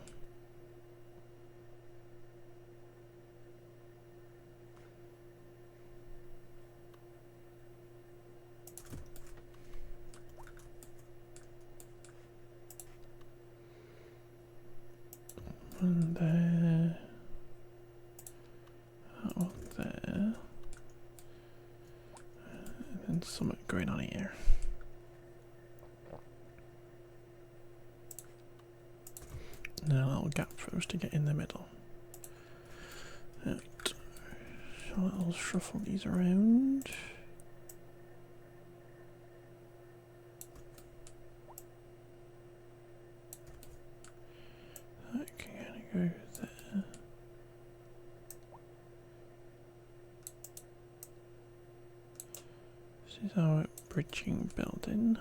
One there, that one there, and then something going on here. And then a little gap for us to get in the middle. Right. So I'll shuffle these around. That can go there. This is our bridging building.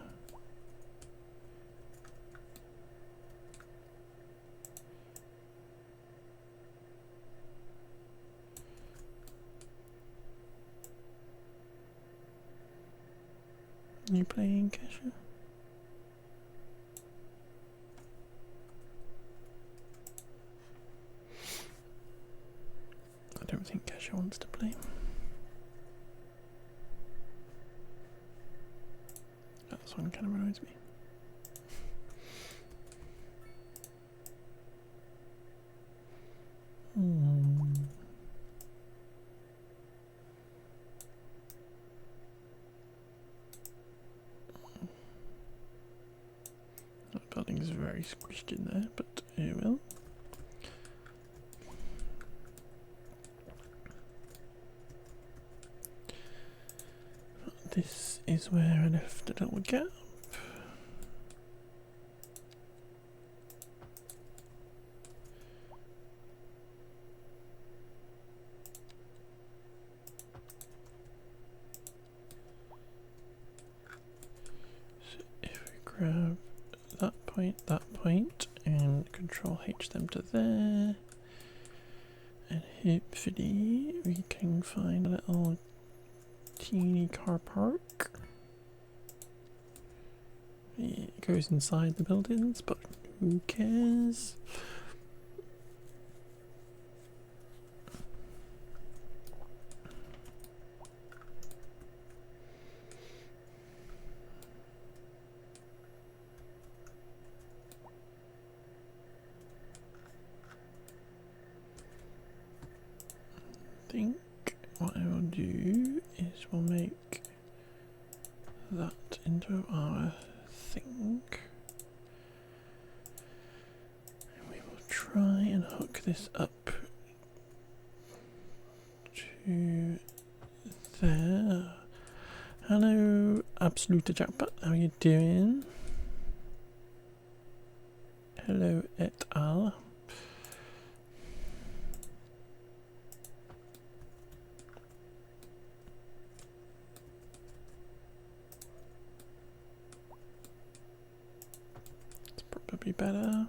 You playing, Kesha? I don't think Kesha wants to play. That one kind of annoys me. That building is very squished in there, but it will. This is where I left a little gap. So if we grab that point, and Control H them to there, and hopefully we can find a little teeny car park. It goes inside the buildings, but who cares? I think what I will do is we'll make that into our thing. And we will try and hook this up to there. Hello, Absolute Jackpot, how are you doing? Hello, et al. Be better.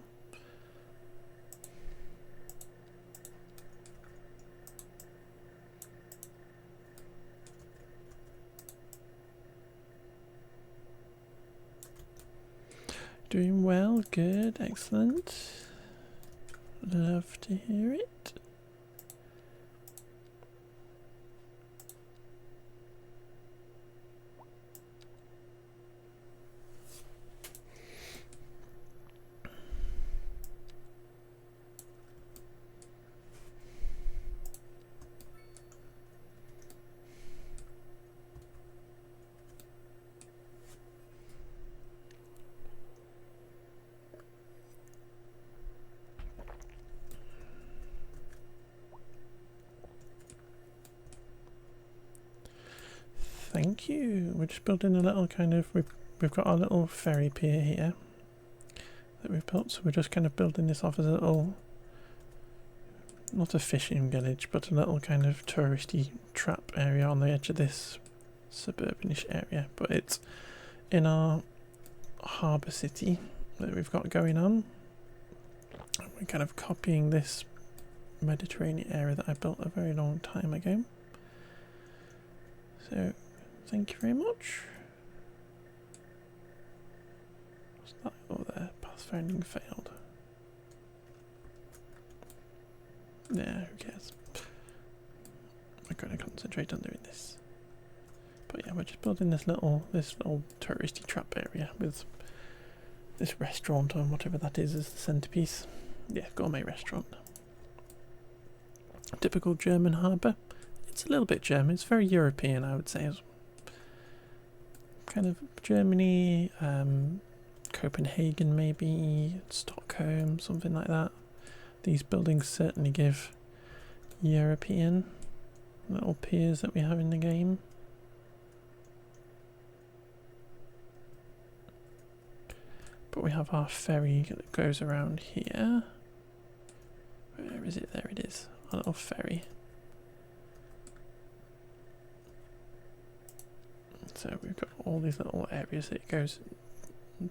Doing well, good, excellent. Love to hear it. Thank you. We're just building a little kind of, we've got our little ferry pier here that we've built, so we're just kind of building this off as a little, not a fishing village, but a little kind of touristy trap area on the edge of this suburbanish area, but it's in our harbour city that we've got going on. We're kind of copying this Mediterranean area that I built a very long time ago. So thank you very much. What's that? Oh, there. Pathfinding failed. Yeah, who cares? We're going to concentrate on doing this. But yeah, we're just building this little touristy trap area with this restaurant or whatever that is as the centerpiece. Yeah, gourmet restaurant. Typical German harbour. It's a little bit German. It's very European, I would say. It's kind of Germany, Copenhagen maybe, Stockholm, something like that. These buildings certainly give European little piers that we have in the game. But we have our ferry that goes around here. Where is it? There it is. Our little ferry. So we've got all these little areas that it goes,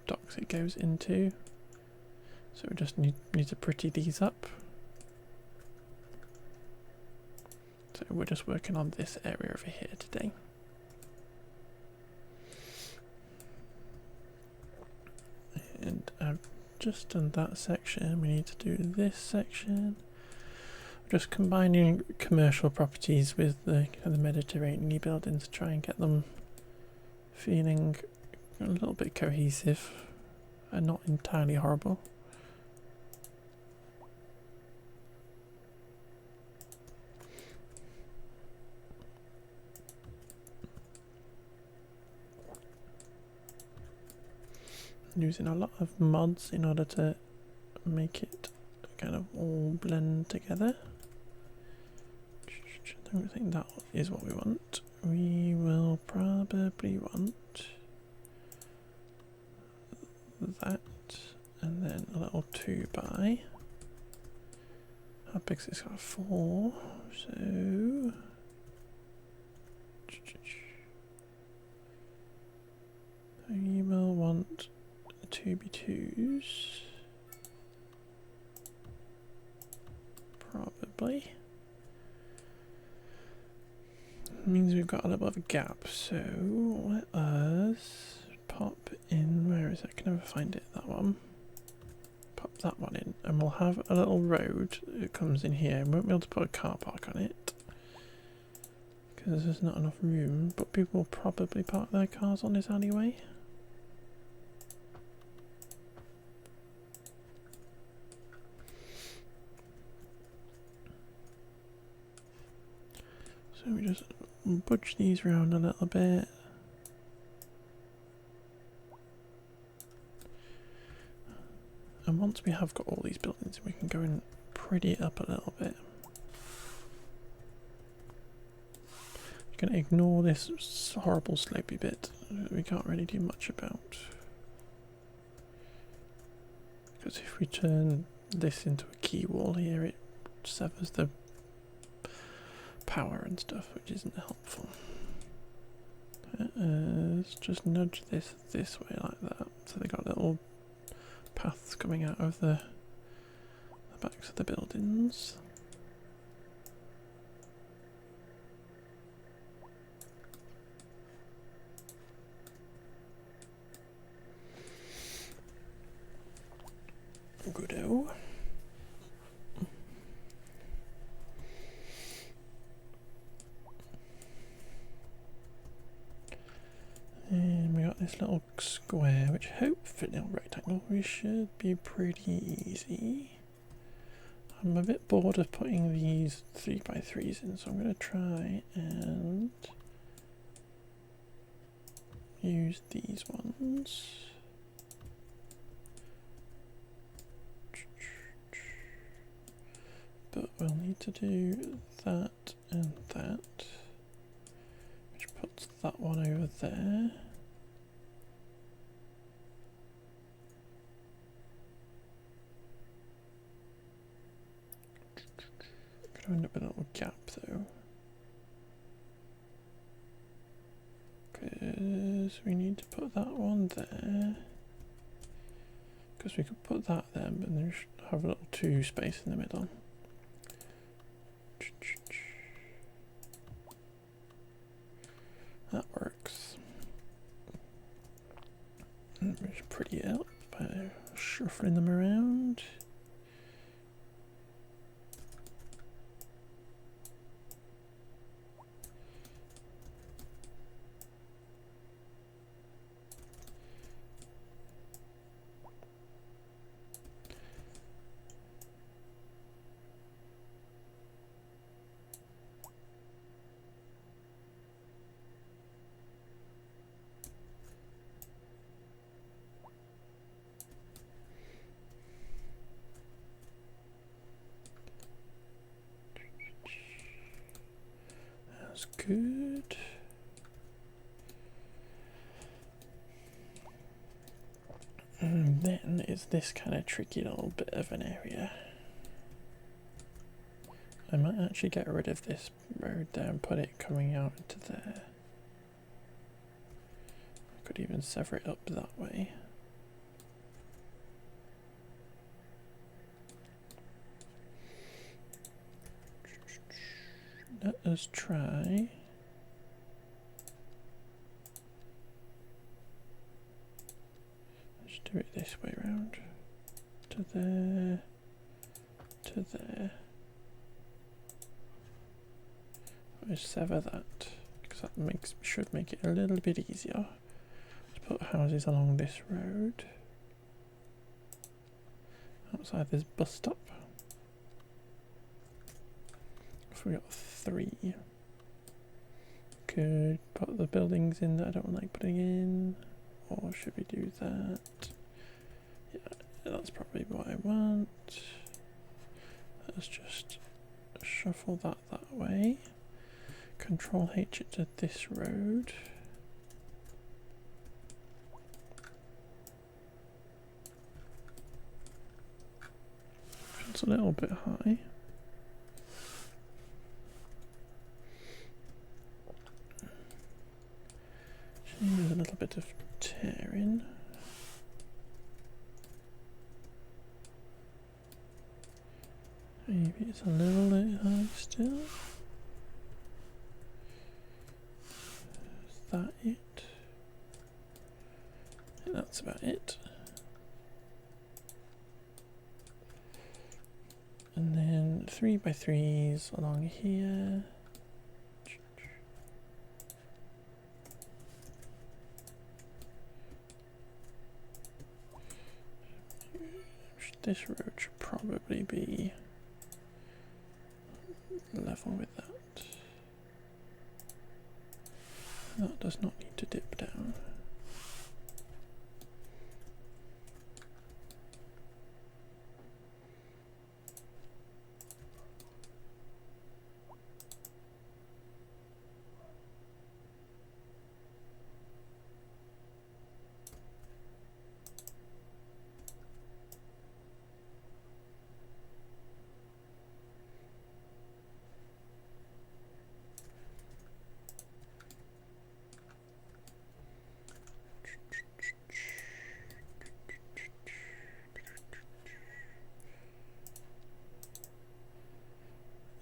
docks it goes into. So we just need to pretty these up. So we're just working on this area over here today. And I've just done that section. We need to do this section. Just combining commercial properties with the Mediterranean buildings to try and get them feeling a little bit cohesive and not entirely horrible. Using a lot of mods in order to make it kind of all blend together. I don't think that is what we want. We will probably want that, and then a little 2x. How big is this got? 4, so we will want 2x2s, probably. Means we've got a little bit of a gap, so let us pop in. Where is it? I can never find it. That one. Pop that one in, and we'll have a little road that comes in here. We won't be able to put a car park on it because there's not enough room, but people will probably park their cars on this alleyway. So we just budge these around a little bit. And once we have got all these buildings, we can go and pretty it up a little bit. You can ignore this horrible slopey bit that we can't really do much about. Because if we turn this into a key wall here, it severs the power and stuff, which isn't helpful. Let's just nudge this way like that, so they got little paths coming out of the backs of the buildings. Goodo. And we got this little square, which hopefully, little rectangle, we should be pretty easy. I'm a bit bored of putting these 3x3s in, so I'm going to try and use these ones. But we'll need to do that and that, which puts that one over there. Gonna end up with a little gap though, because we need to put that one there. Because we could put that there, but then we should have a little 2 space in the middle. That works. Just pretty it up by shuffling them around. That's good. And then it's this kind of tricky little bit of an area. I might actually get rid of this road there and put it coming out into there. I could even sever it up that way. Let us try. Let's do it this way round. To there. To there. Let's sever that because that should make it a little bit easier to put houses along this road. Outside this bus stop. If we got 3. Could put the buildings in that I don't like putting in. Or should we do that? Yeah, that's probably what I want. Let's just shuffle that way. Control H it to this road. It's a little bit high. There's a little bit of tearing. Maybe it's a little bit high still. Is that it? I think that's about it. And then 3x3s along here. This road should probably be level with that. That does not need to dip down.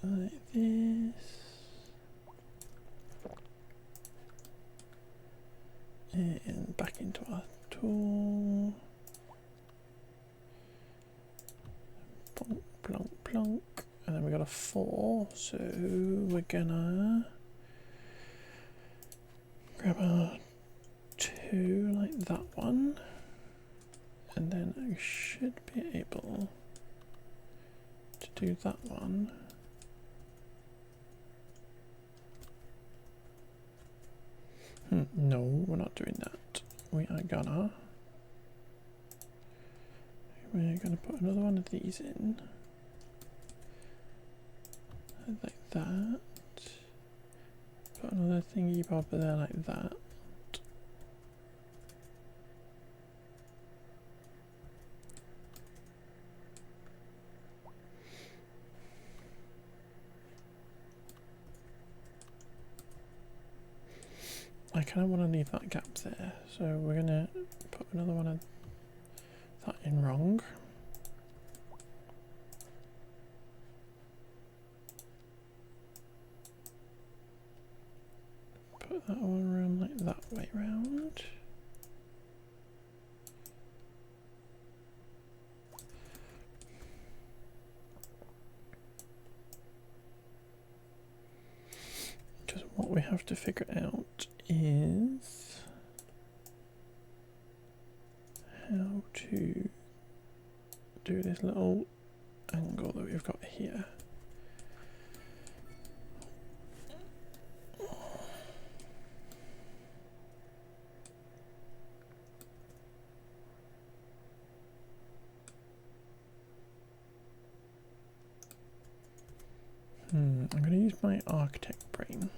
Like this. And back into our tool. Plonk, plonk, plonk. And then we got a 4, so we're gonna grab our 2 like that one. And then I should be able to do that one. No, we're not doing that. We're gonna put another one of these in. Like that. Put another thingy bob there like that. I kind of want to leave that gap there, so we're going to put another one of that in wrong. Put put that one around like that way round. Because what we have to figure out is how to do this little angle that we've got here. I'm going to use my architect brain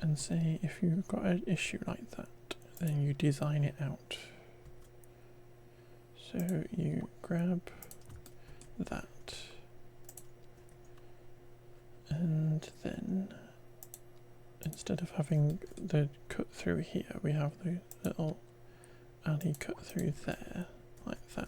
and say if you've got an issue like that, then you design it out. So you grab that, and then instead of having the cut through here, we have the little alley cut through there, like that.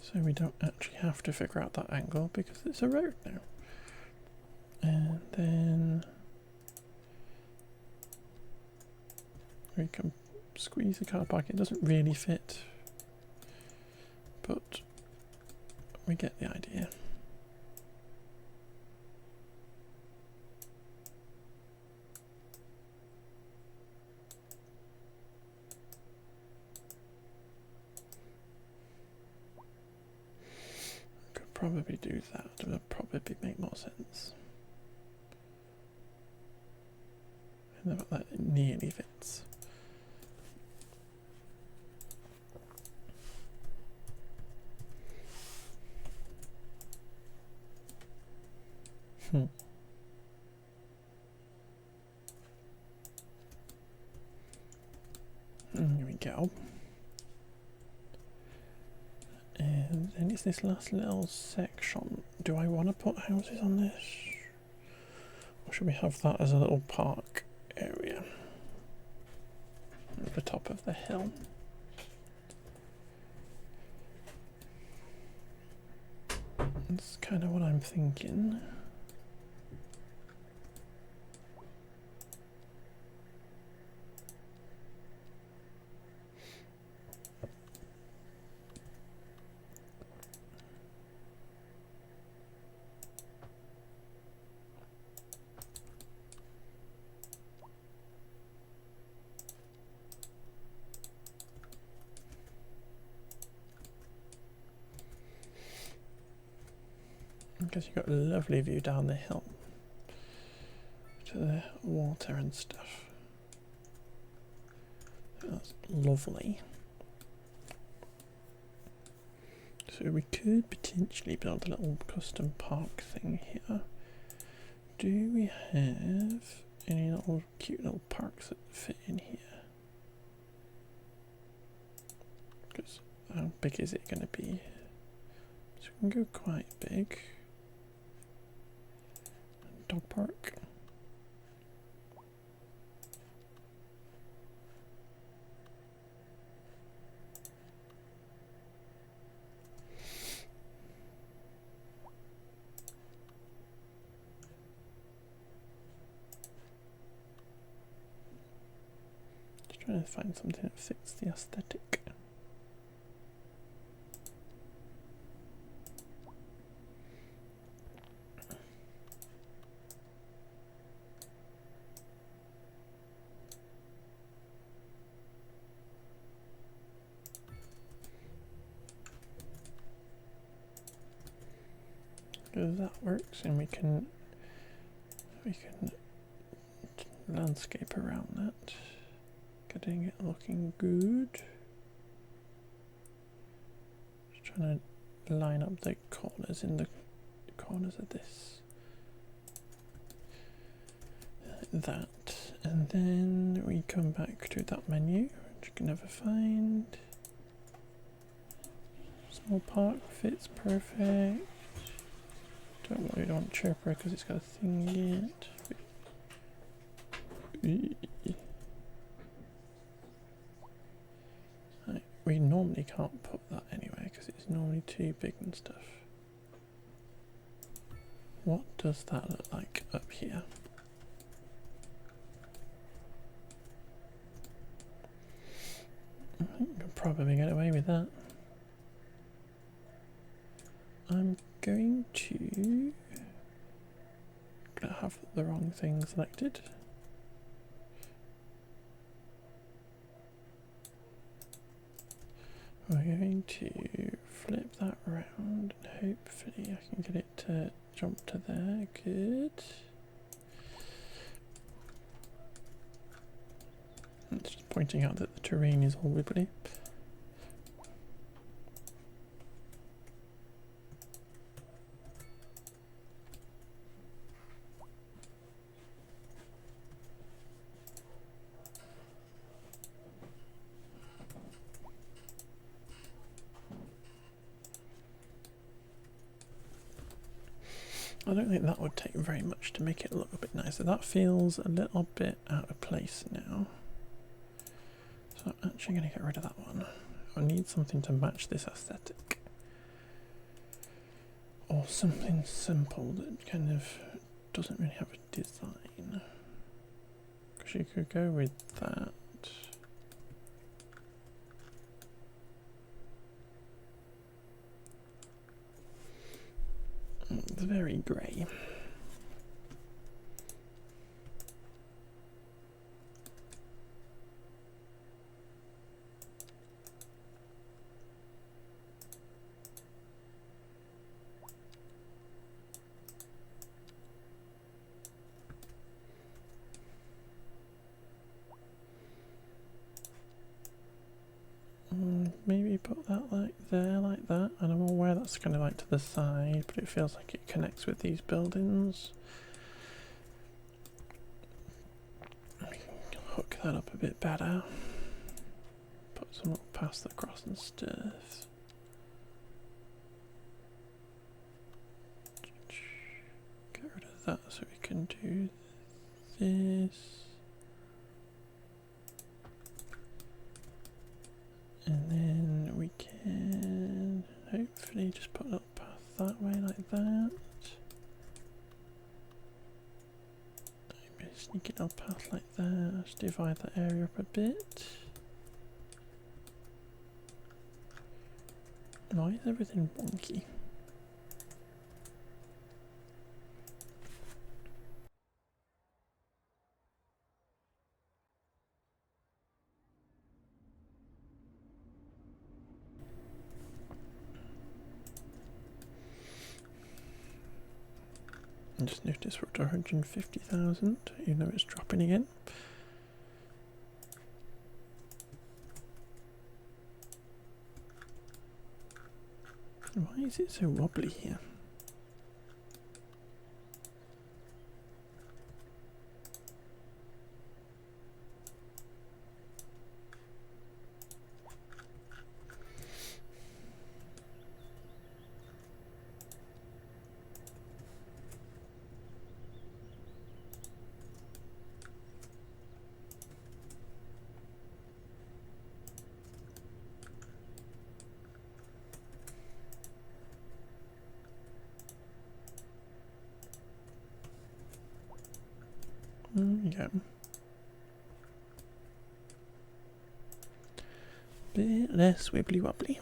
So we don't actually have to figure out that angle because it's a road now. And then we can squeeze the car park. It doesn't really fit, but we get the idea. Could probably do that. It would probably make more sense. And the fact that it nearly fits. Here we go. And then it's this last little section. Do I want to put houses on this? Or should we have that as a little park area at the top of the hill? That's kind of what I'm thinking. Because you've got a lovely view down the hill to the water and stuff. That's lovely. So we could potentially build a little custom park thing here. Do we have any little cute little parks that fit in here? Because how big is it going to be? So we can go quite big. Dog park. Just trying to find something that fits the aesthetic. That works, and we can landscape around that, getting it looking good. Just trying to line up the corners in the corners of this, that, and then we come back to that menu, which you can never find. Small park fits perfect. Don't worry, don't chirper because it's got a thing in it. Right, we normally can't put that anyway because it's normally too big and stuff. What does that look like up here? I think you can probably get away with that. I'm going to have the wrong thing selected. We're going to flip that around and hopefully I can get it to jump to there. Good. It's just pointing out that the terrain is all wibbly. I don't think that would take very much to make it look a bit nicer. That feels a little bit out of place now. So I'm actually going to get rid of that one. I need something to match this aesthetic. Or something simple that kind of doesn't really have a design. Because you could go with that. It's very grey. Maybe put that like there, like that. And I'm aware that's kind of like to the side, but it feels like it connects with these buildings. We can hook that up a bit better. Put some more past across and stuff. Get rid of that so we can do this. And then we can hopefully just put a little path that way like that. Maybe sneak a little path like that. Just divide that area up a bit. Why is everything wonky? I just noticed we're at 150,000, even though it's dropping again. Why is it so wobbly here? Yeah. Bit less wibbly wobbly.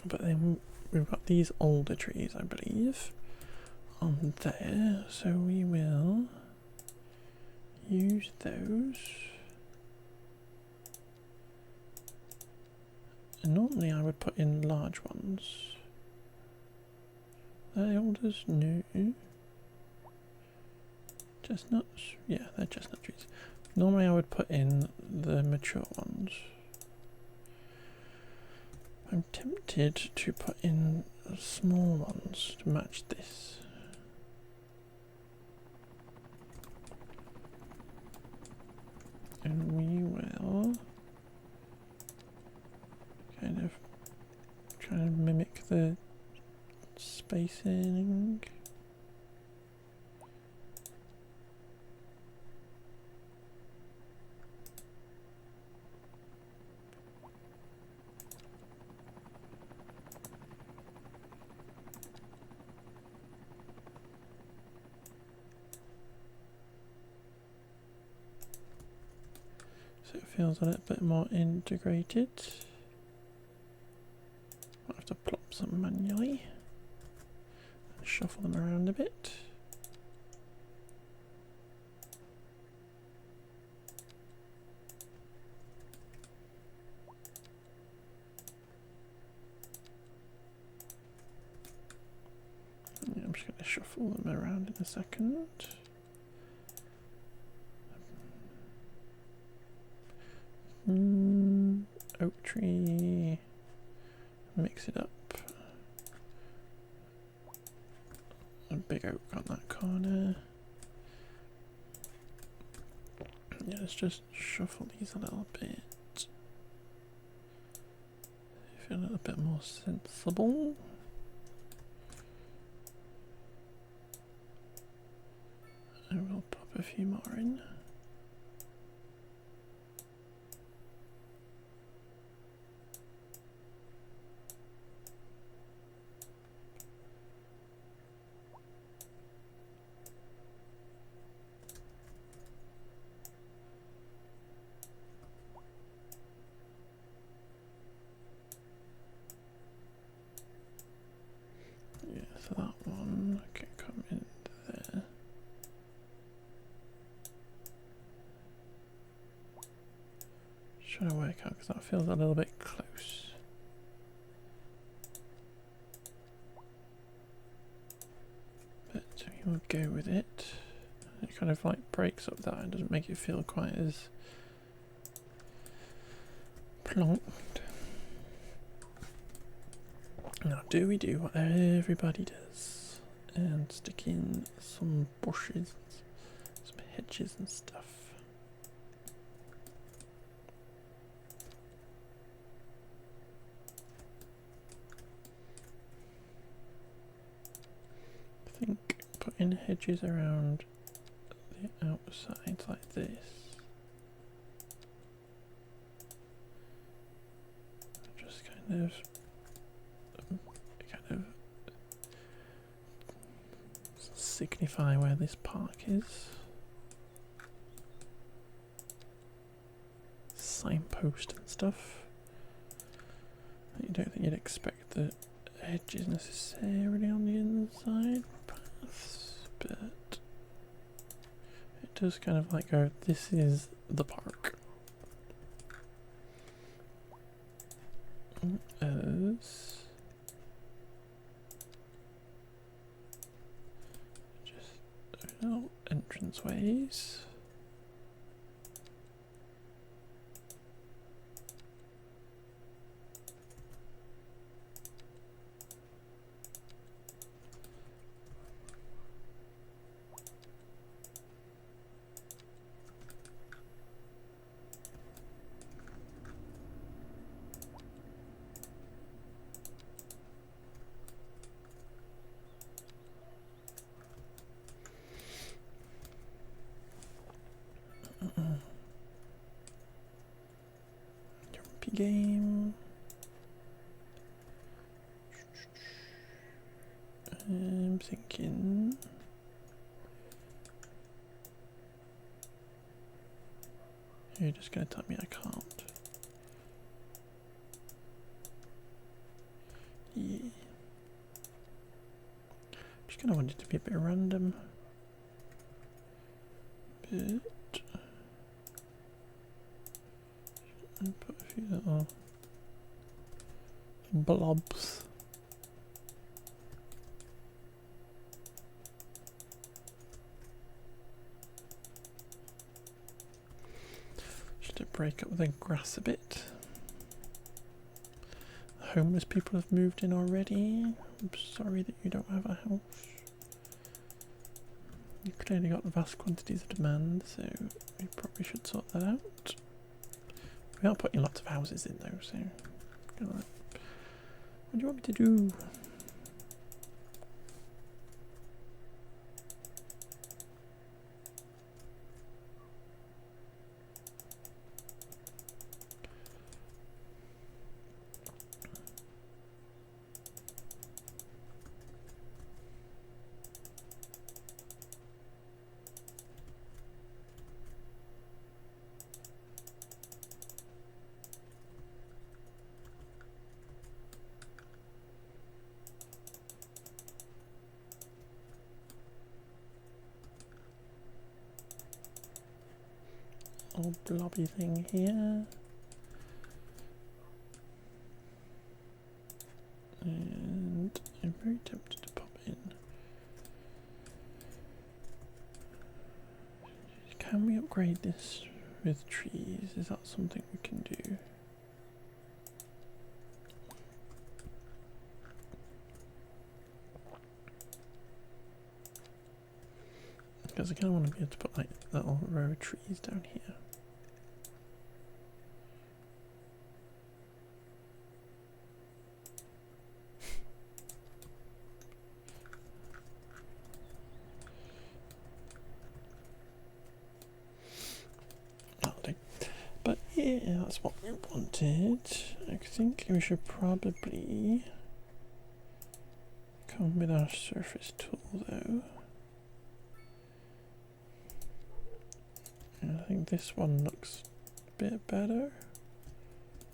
But then we've got these older trees, I believe, on there, so we will use those. And normally I would put in large ones. Are they alders? No. Chestnuts? Yeah, they're chestnut trees. Normally I would put in the mature ones. I'm tempted to put in small ones to match this. And we will kind of try to mimic the spacing. feels a little bit more integrated. I'll have to plop some manually and shuffle them around a bit. Yeah, I'm just going to shuffle them around in a second. Oak tree, mix it up. A big oak on that corner. Yeah, let's just shuffle these a little bit. Feel a little bit more sensible. I will pop a few more in. Yeah, so that one can come in there. Just trying to work out because that feels a little bit close. But we will go with it. It kind of like breaks up that and doesn't make it feel quite as plonked. Now do we do what everybody does and stick in some bushes, some hedges and stuff? I think putting hedges around the outside like this just kind of signify where this park is. Signpost and stuff. You don't think you'd expect the hedges necessarily on the inside paths, but it does kind of like go, this is the park. As little entranceways. Jumpy game. I'm thinking you're just gonna tell me I can't. Yeah. Just kinda want it to be a bit random. But I'll put a few little blobs. Just to break up the grass a bit. The homeless people have moved in already. I'm sorry that you don't have a house. You've clearly got vast quantities of demand, so we probably should sort that out. We are putting lots of houses in though, so what do you want me to do? old blobby thing here. And I'm very tempted to pop in. Can we upgrade this with trees? Is that something we can do? Because I kind of want to be able to put like a little row of trees down here. That'll do. But yeah, that's what we wanted. I think we should probably come with our surface tool though. I think this one looks a bit better.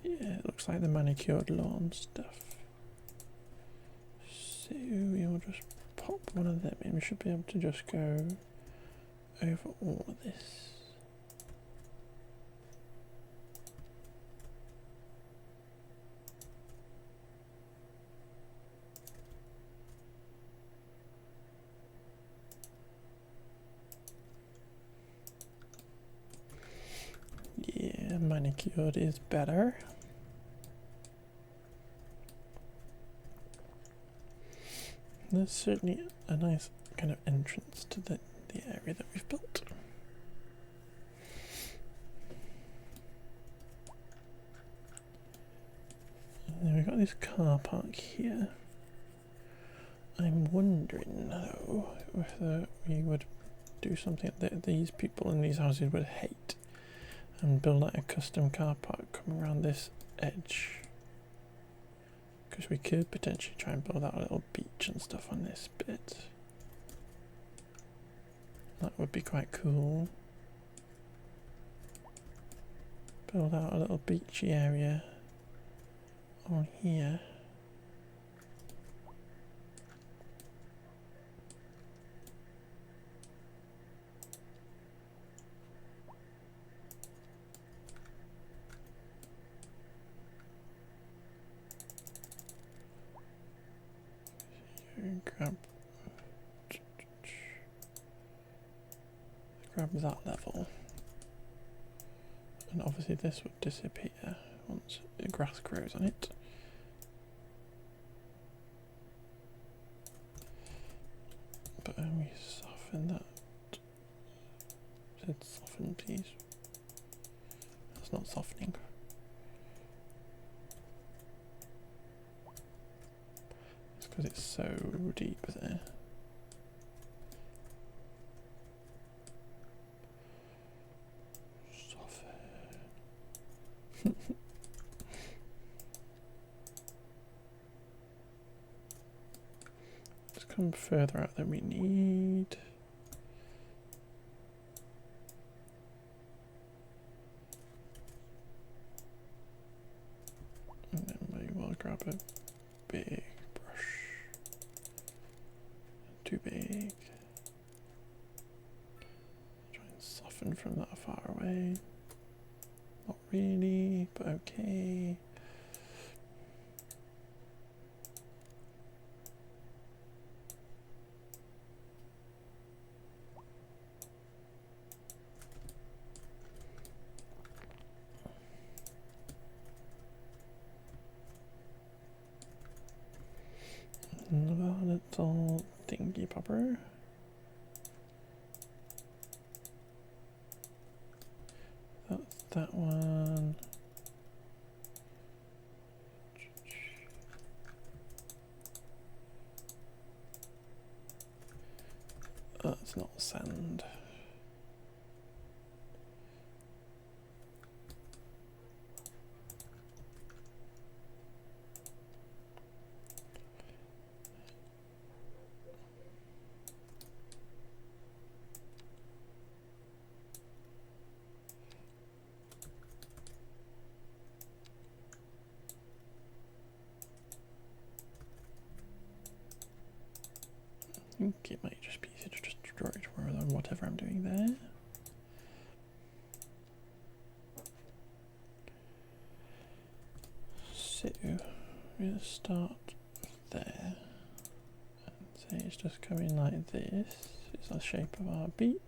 Yeah, it looks like the manicured lawn stuff. So we'll just pop one of them in. We should be able to just go over all of this. Yeah, manicured is better. There's certainly a nice kind of entrance to the area that we've built. And then we've got this car park here. I'm wondering though whether we would do something that these people in these houses would hate and build like a custom car park coming around this edge. Because we could potentially try and build out a little beach and stuff on this bit. That would be quite cool. Build out a little beachy area on here. Grab that level, and obviously this would disappear once the grass grows on it. But when we soften that, said soften please. That's not softening. It's because it's so deep there. Let's come further out than we need. And then we will grab a big brush. Too big. Try and soften from that far away. Not really, but okay. Another little dingy popper. That's that one. That's not sand. I think it might just be easier to just draw it rather than whatever I'm doing there. start there and say it's just coming like this. It's the shape of our beach.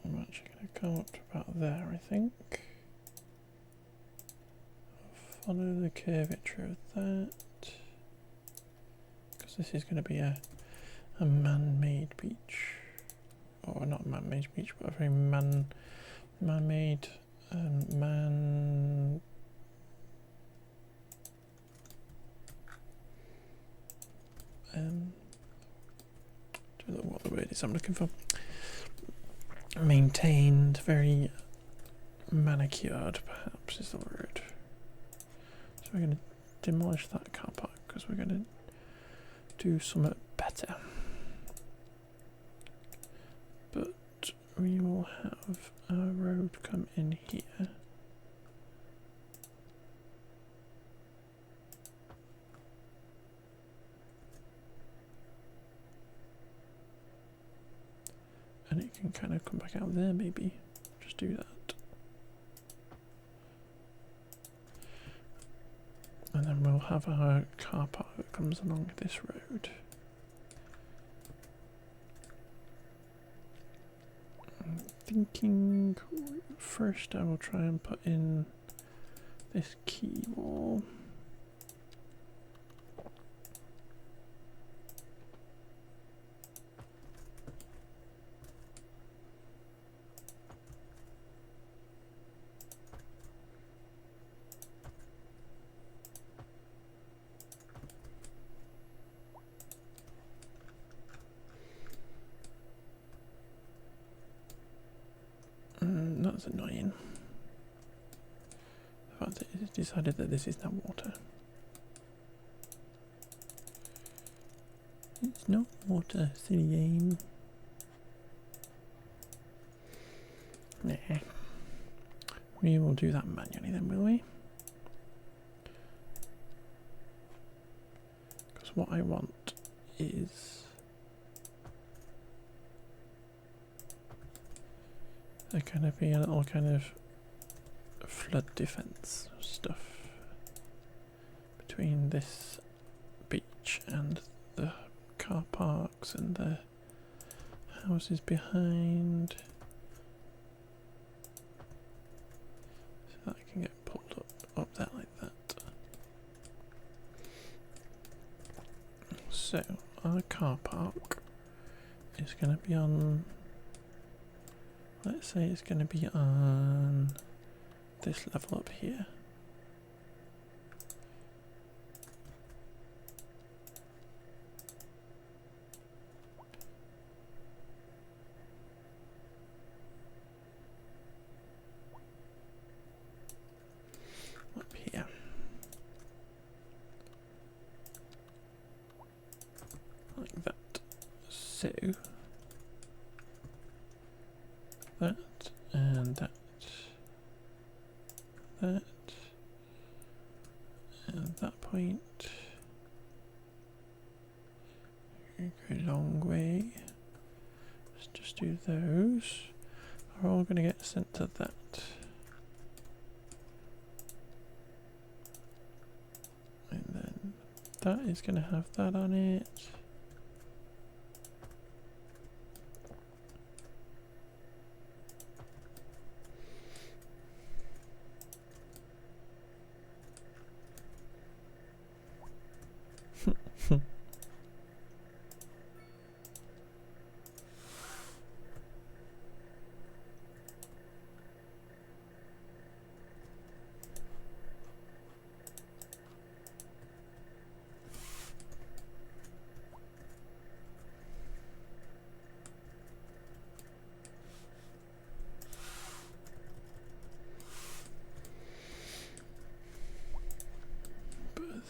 I'm actually going to come up to about there, I think. Follow the curvature of that, because this is going to be a man-made beach, or not man-made beach, but a very man-made man. Don't know what the word is I'm looking for. Maintained, very manicured, perhaps is the word. So we're going to demolish that car park because we're going to do something better. But we will have our road come in here. And it can kind of come back out there, maybe. Just do that. And then we'll have our car park that comes along this road. I'm thinking first I will try and put in this key wall. That's annoying. The fact that it decided that this is now water. It's not water, silly game. Nah. We will do that manually then, will we? Because what I want is there kind of be a little kind of flood defense stuff between this beach and the car parks and the houses behind, so that I can get pulled up there like that. So our car park is going to be on, let's say it's going to be on this level up here. Up here. Like that. So that and that, that, and at that point, go a long way. Let's just do those. Are all going to get sent to that. And then that is going to have that on it.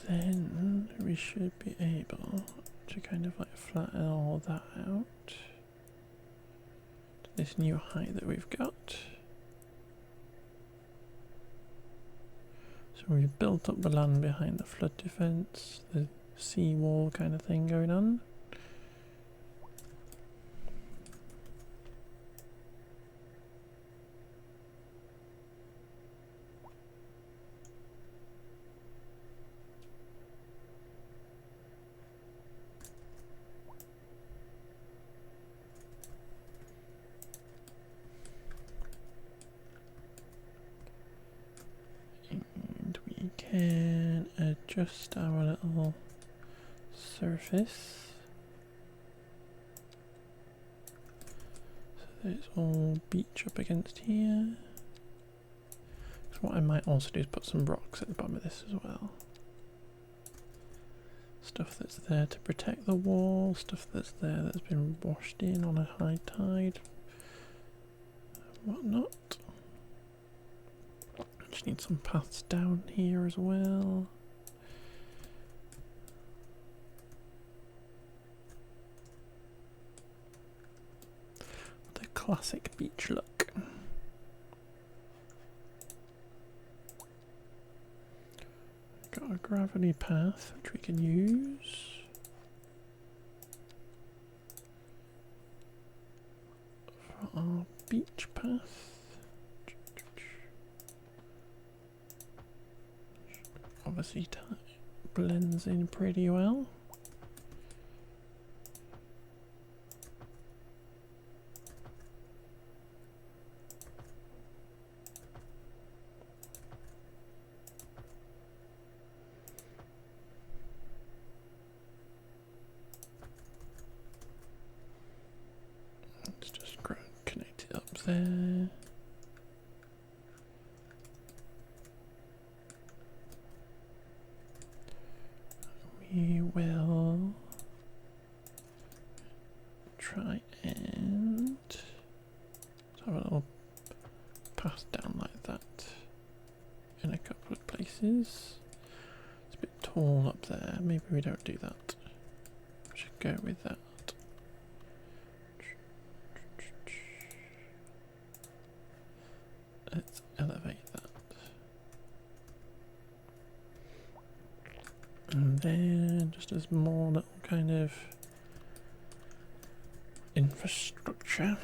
Then we should be able to kind of like flatten all that out to this new height that we've got. So we've built up the land behind the flood defense, the seawall kind of thing going on. can adjust our little surface so that it's all beach up against here. So what I might also do is put some rocks at the bottom of this as well. Stuff that's there to protect the wall, stuff that's there that's been washed in on a high tide, whatnot. Just need some paths down here as well. The classic beach look. Got a gravity path which we can use. For our beach path. Obviously blends in pretty well. Let's just connect it up there. We will try and have a little path down like that in a couple of places. It's a bit tall up there, maybe we don't do that. We should go with that. Let's elevate that. And then just as more little kind of infrastructure.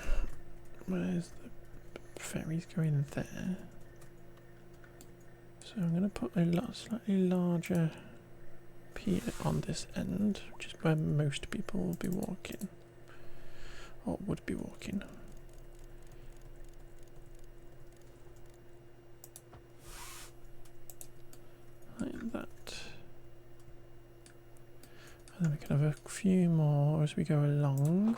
Where's the ferries going there? So I'm going to put a slightly larger pier on this end, which is where most people will be walking, or would be walking. Like that. And then we can have a few more as we go along.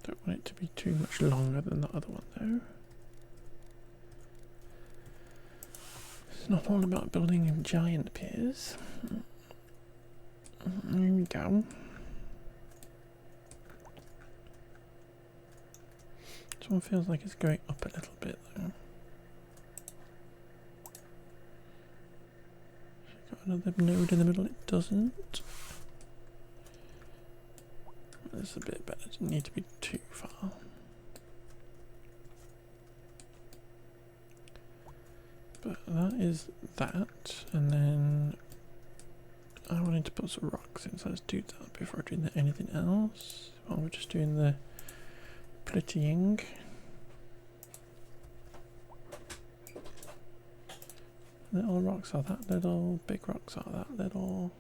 Don't want it to be too much longer than the other one though. It's not all about building giant piers. There we go. This one feels like it's going up a little bit though. Got another node in the middle, it doesn't. It's a bit better, it doesn't need to be too far. But that is that, and then I wanted to put some rocks in, so let's do that before doing anything else. While we're just doing the prettying. Little rocks are that little, big rocks are that little.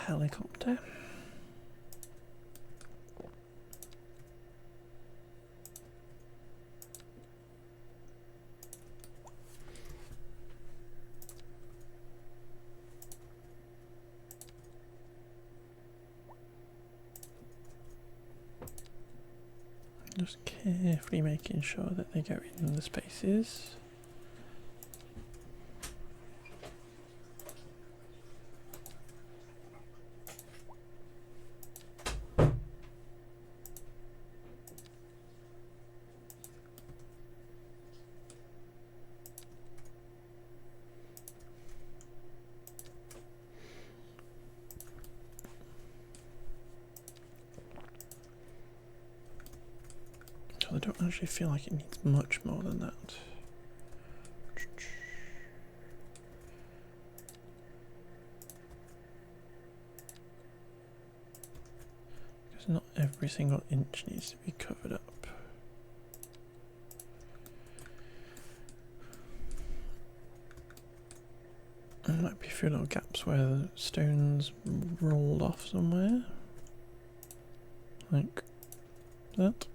Helicopter. Just carefully making sure that they go in the spaces. I don't actually feel like it needs much more than that. Because not every single inch needs to be covered up. There might be a few little gaps where the stones rolled off somewhere. Like that.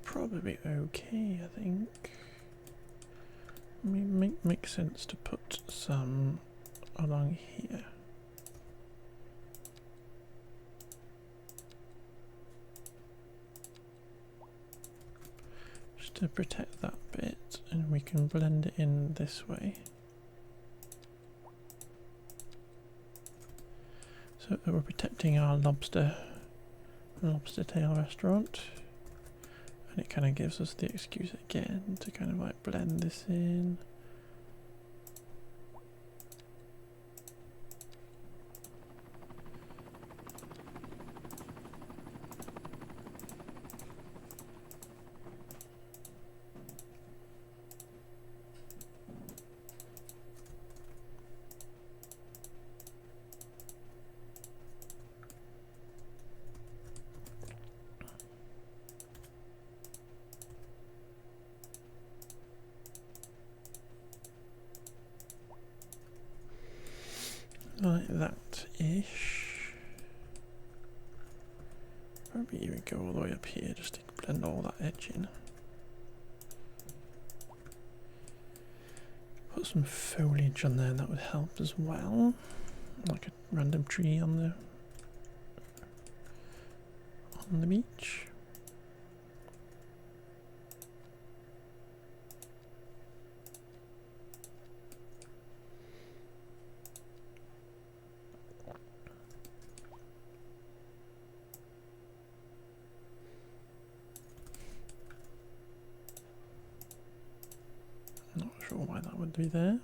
Probably okay, I think. I mean, makes sense to put some along here. Just to protect that bit, and we can blend it in this way. So that we're protecting our lobster tail restaurant. And it kind of gives us the excuse again to kind of like blend this in. Like that-ish. Probably even go all the way up here just to blend all that edge in. Put some foliage on there, that would help as well. Like a random tree on the beach. Not sure why that would be there.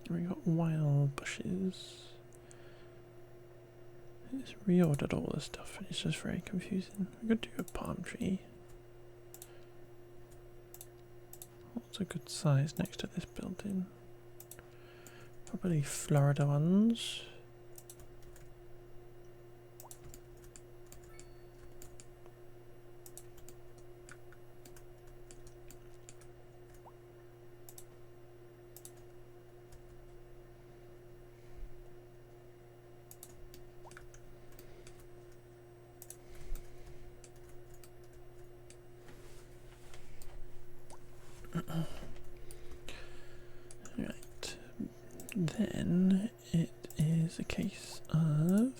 We got wild bushes. It's reordered all this stuff and it's just very confusing. We could do a palm tree. What's a good size next to this building? Probably Florida ones. Right, then it is a case of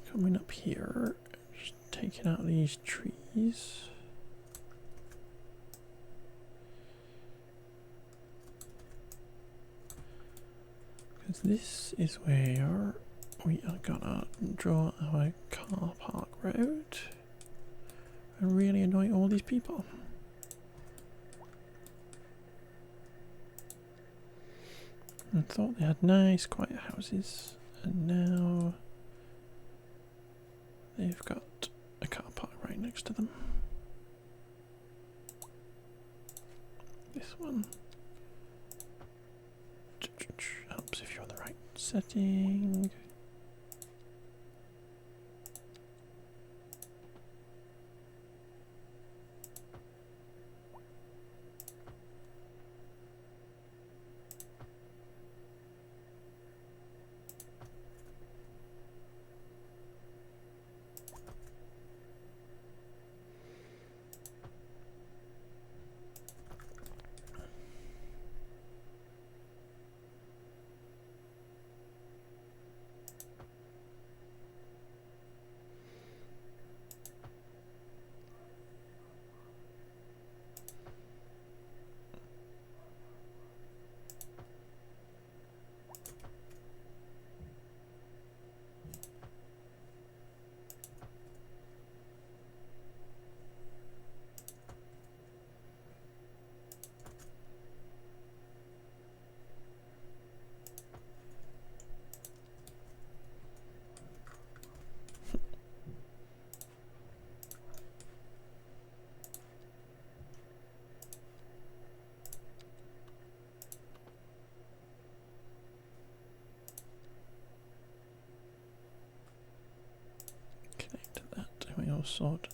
coming up here, just taking out these trees. Because this is where we are gonna draw our car park road and really annoy all these people. And thought they had nice quiet houses, and now they've got a car park right next to them. This one helps if you're on the right setting.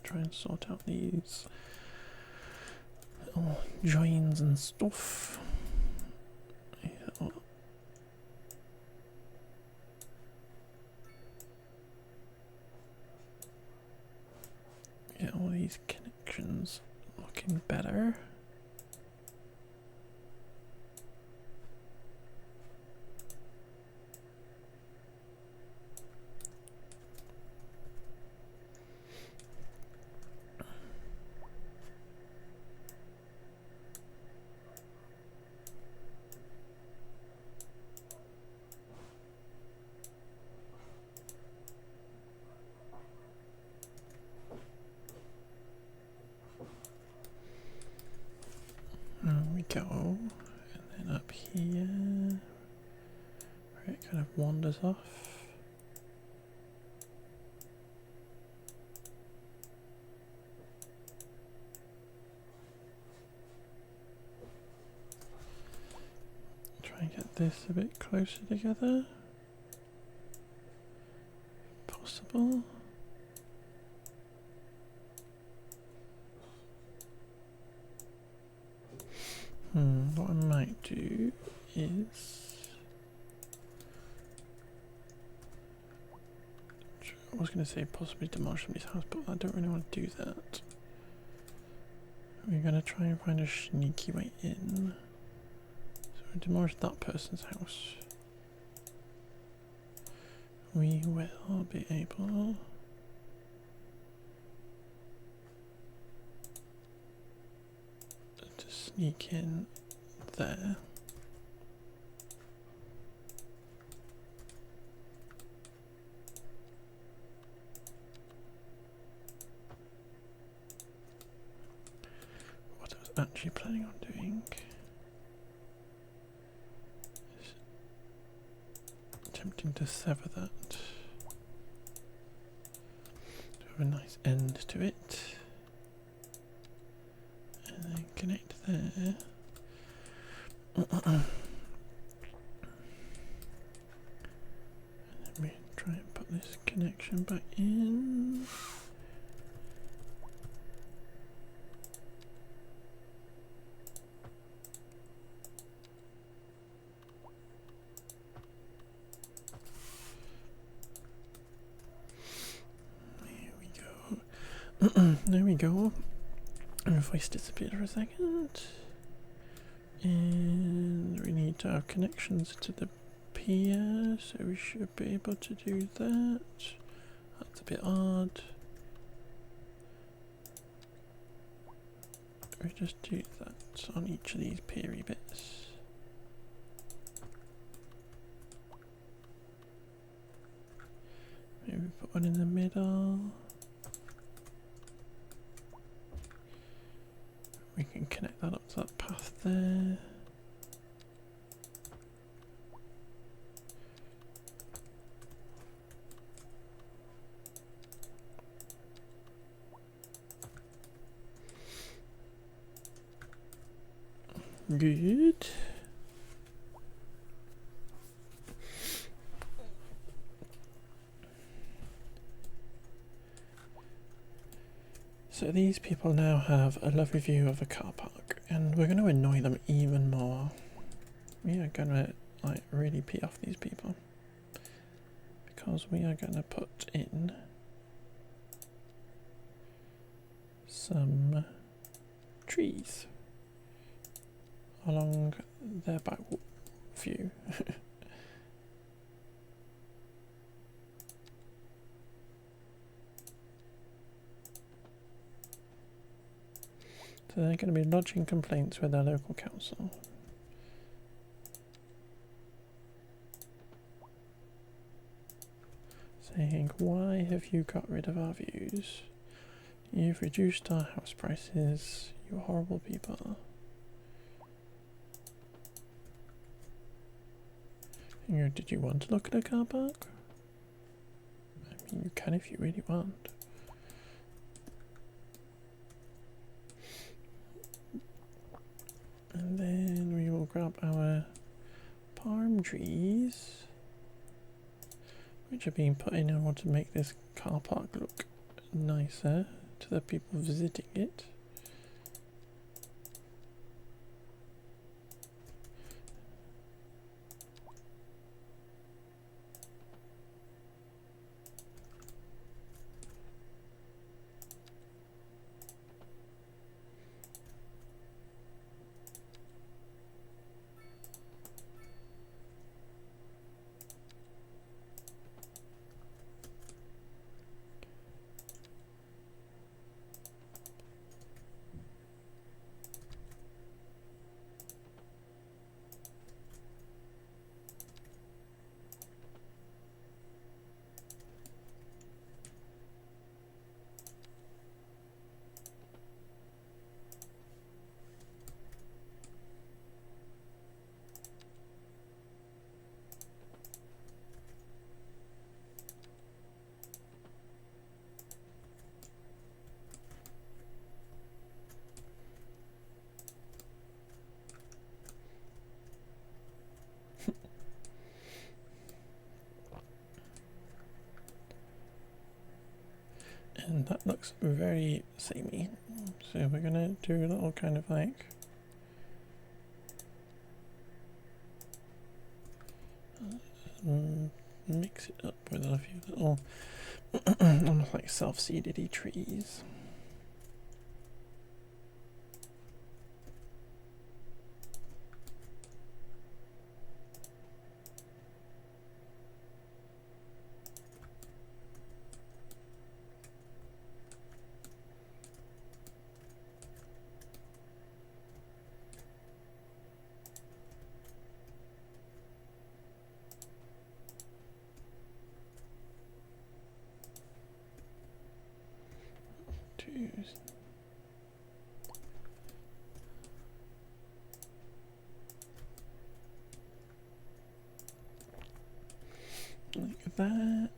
Try and sort out these little joins and stuff. Get all these connections looking better. There we go, and then up here, where it kind of wanders off. Try and get this a bit closer together, if possible. What I might do is, I was going to say possibly demolish somebody's house, but I don't really want to do that. We're going to try and find a sneaky way in. So we demolish that person's house. We will be able to sneak in there. What I was actually planning on doing is attempting to sever that to have a nice end to it, and then connect there. And then we try and put this connection back in. There we go. There we go. Our voice disappeared for a second. And we need to have connections to the pier, so we should be able to do that. That's a bit odd. We just do that on each of these piery bits. Maybe put one in the middle. We can connect that up to that path there. Good. So these people now have a lovely view of a car park, and we're going to annoy them even more. We are going to like really pee off these people, because we are going to put in some trees along their back view. So they're going to be lodging complaints with their local council. Saying, why have you got rid of our views? You've reduced our house prices, you horrible people. You know, did you want to look at a car park? I mean, you can if you really want. And then we will grab our palm trees, which are being put in order to make this car park look nicer to the people visiting it. And that looks very samey. So we're gonna do a little kind of like mix it up with a few little almost like self-seeded-y trees. Like that.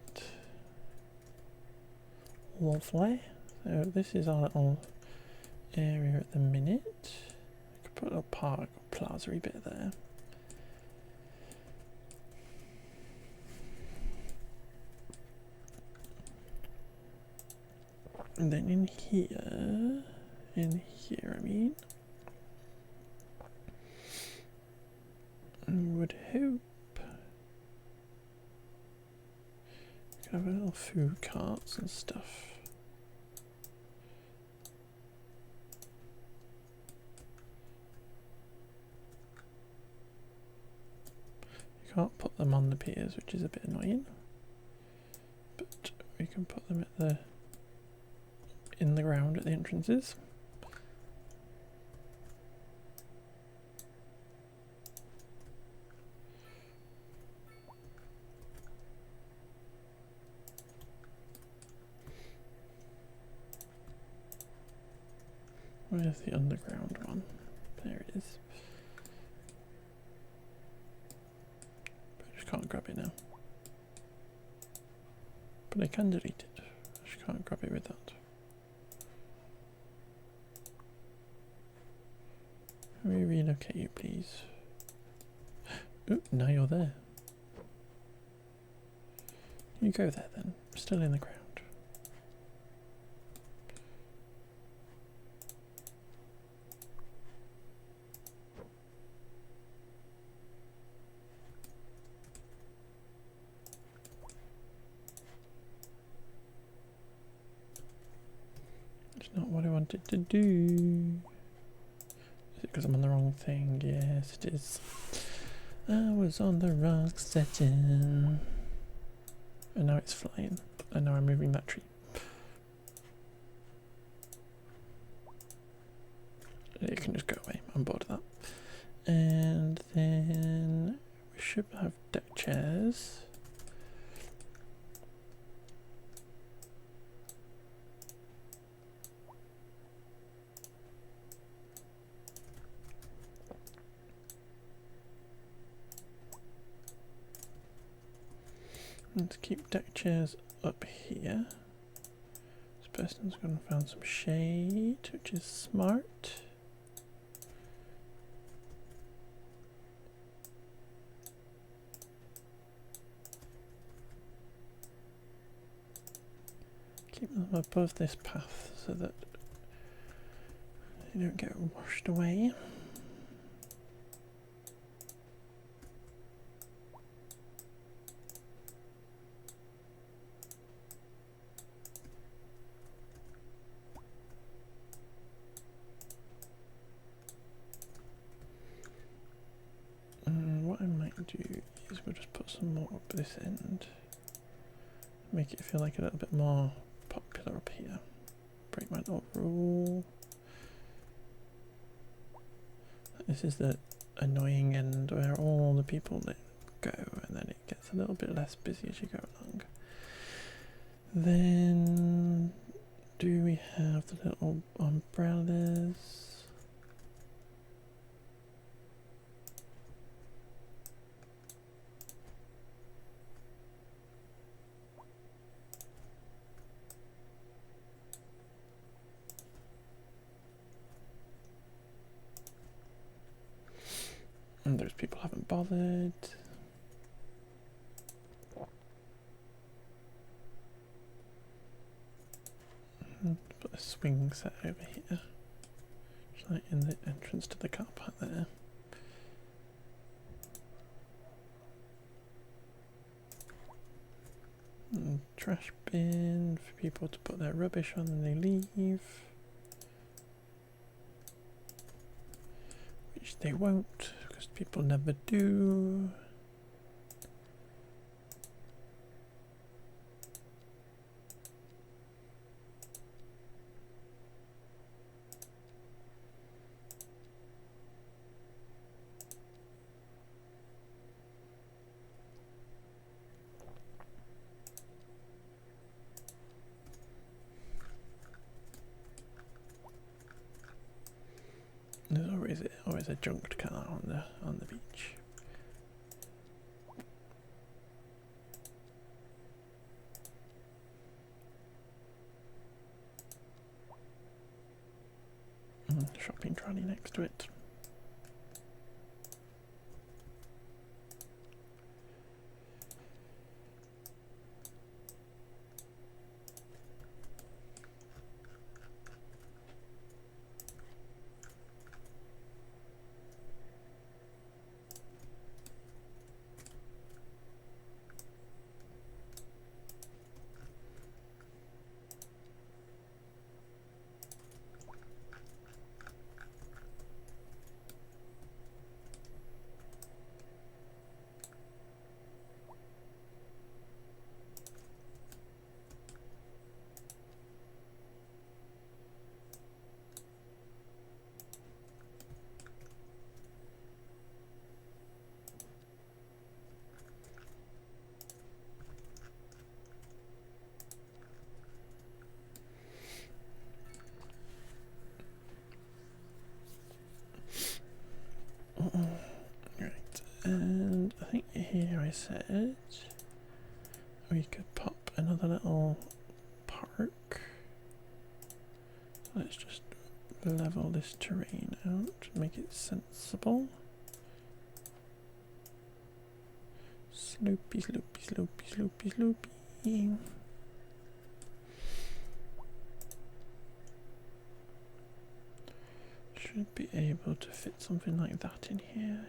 Lovely. So this is our little area at the minute. I could put a little park or plaza-y bit there. And then in here I mean, I would hope we could have a little food carts and stuff. You can't put them on the piers, which is a bit annoying, but we can put them at the in the ground at the entrances. Where's the underground one? There it is. But I just can't grab it now. But I can delete it. I just can't grab it with that. Can we relocate you, please? Oop, now you're there. You go there then. Still in the ground. It's not what I wanted to do. Is it because I'm on the wrong thing? Yes, it is. I was on the wrong setting. And now it's flying. And now I'm moving that tree. It can just go away. I'm bored of that. And then we should have deck chairs. Let's keep deck chairs up here. This person's gone and found some shade, which is smart. Keep them above this path so that they don't get washed away. What I might do is we'll just put some more up this end. Make it feel like a little bit more popular up here. Break my little rule. This is the annoying end where all the people go, and then it gets a little bit less busy as you go along. Then do we have the little umbrellas? And those people haven't bothered. Put a swing set over here. Just like in the entrance to the car park there. And trash bin for people to put their rubbish on when they leave. Which they won't, because people never do. There's always a junked car on the beach. Shopping trolley next to it. Right, and I think here I said we could pop another little park. Let's just level this terrain out, make it sensible. Sloopy, sloopy, sloopy, sloopy, sloopy. Should be able to fit something like that in here.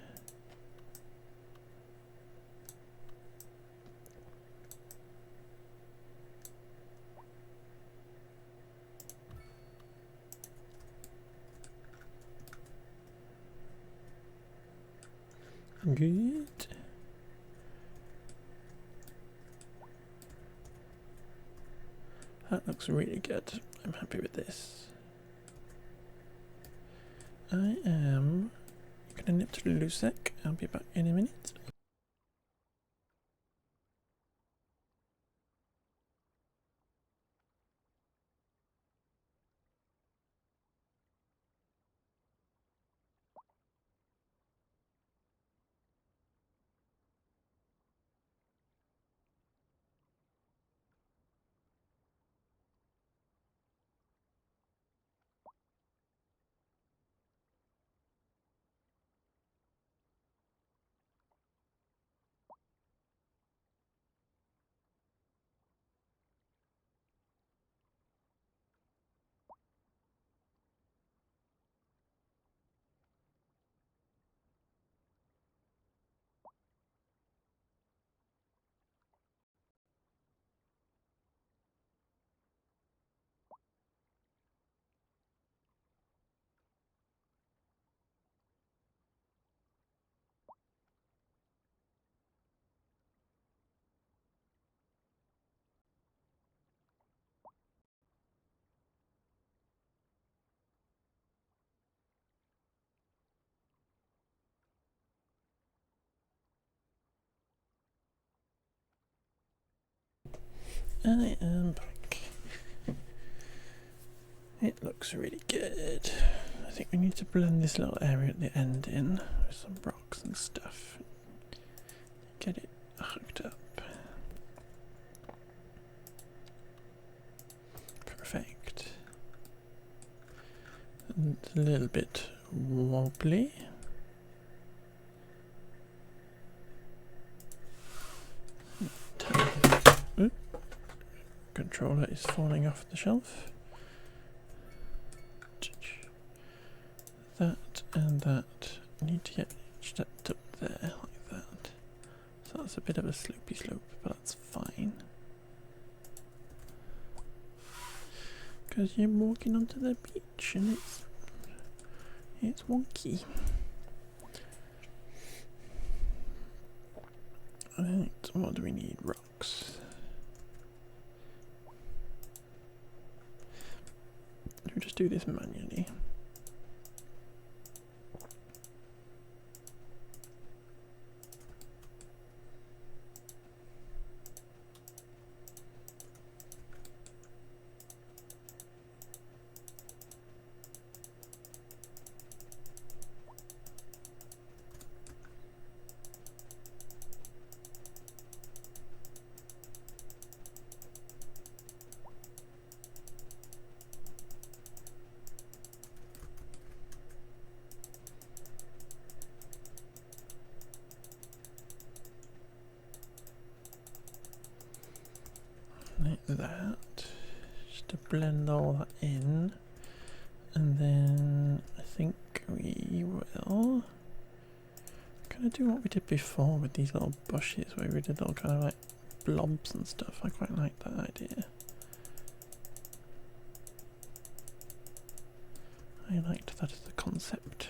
Good. That looks really good. I'm happy with this. I am gonna nip to the sec. I'll be back in a minute. I am back. It looks really good. I think we need to blend this little area at the end in with some rocks and stuff. Get it hooked up. Perfect. And it's a little bit wobbly. Controller is falling off the shelf. That and that need to get stepped up there like that. So that's a bit of a slopey slope, but that's fine. Because you're walking onto the beach and it's wonky. Right, what do we need? Rocks. We'll just do this manually. Like that, just to blend all that in, and then I think we will kind of do what we did before with these little bushes where we did all kind of like blobs and stuff. I quite like that idea. I liked that as a concept.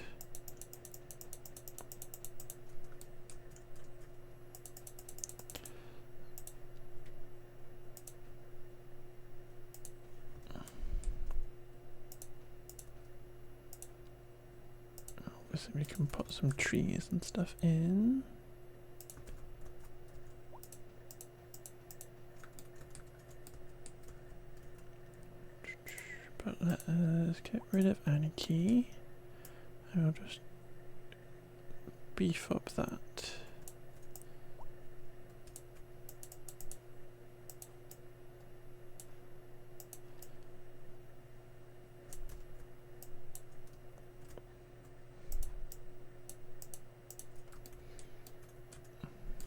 So we can put some trees and stuff in. But let us get rid of anarchy. I will just beef up that.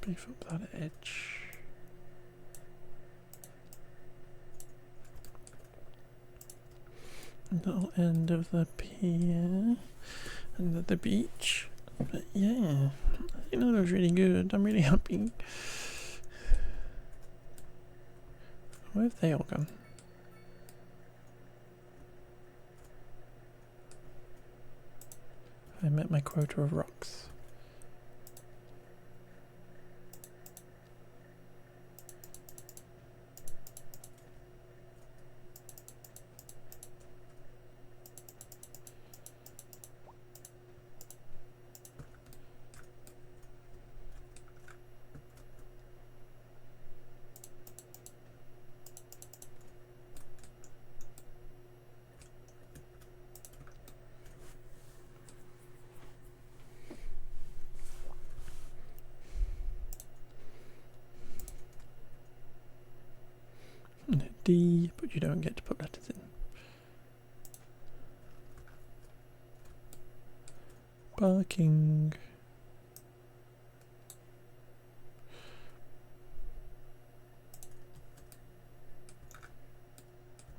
Beef up that edge. Little end of the pier and at the beach. But yeah, I think that was really good. I'm really happy. Where have they all gone? I met my quota of rocks. D, but you don't get to put letters in. Parking.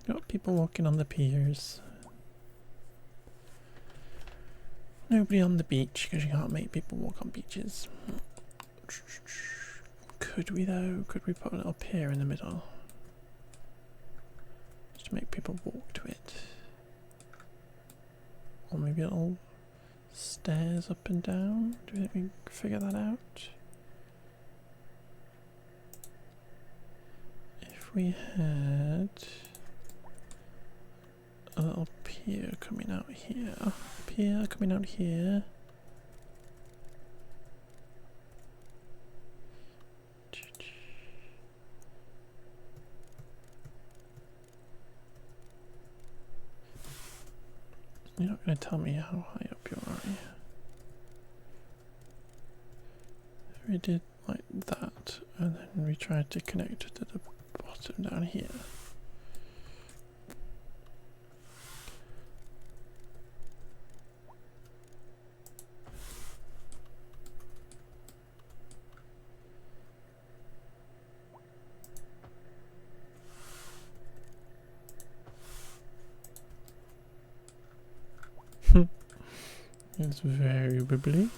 Got people walking on the piers. Nobody on the beach because you can't make people walk on beaches. Could we though? Could we put a little pier in the middle? To make people walk to it, or maybe little stairs up and down. Do you think we can figure that out? If we had a little pier coming out here, pier coming out here. You're not going to tell me how high up you are, are you? If we did like that, and then we tried to connect it to the bottom down here. It's very wibbly.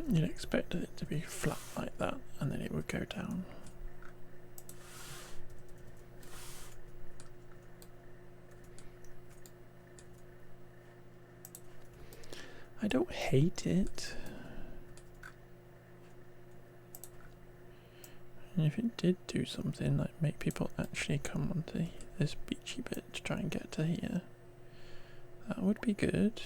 You'd expect it to be flat like that, and then it would go down. I don't hate it. And if it did do something like make people actually come onto this beachy bit to try and get to here, that would be good.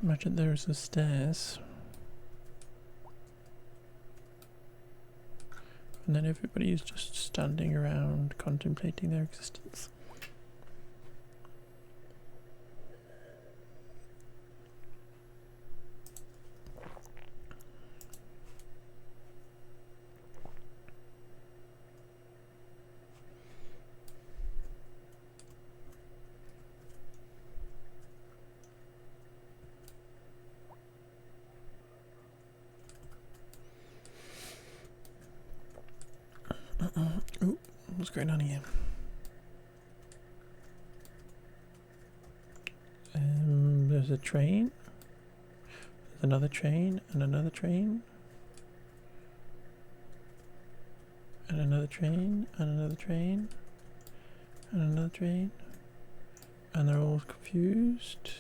Imagine there's the stairs. And then everybody is just standing around contemplating their existence. Ooh, what's going on here? There's a train. There's another train and another train. And another train and another train. And another train. and they're all confused.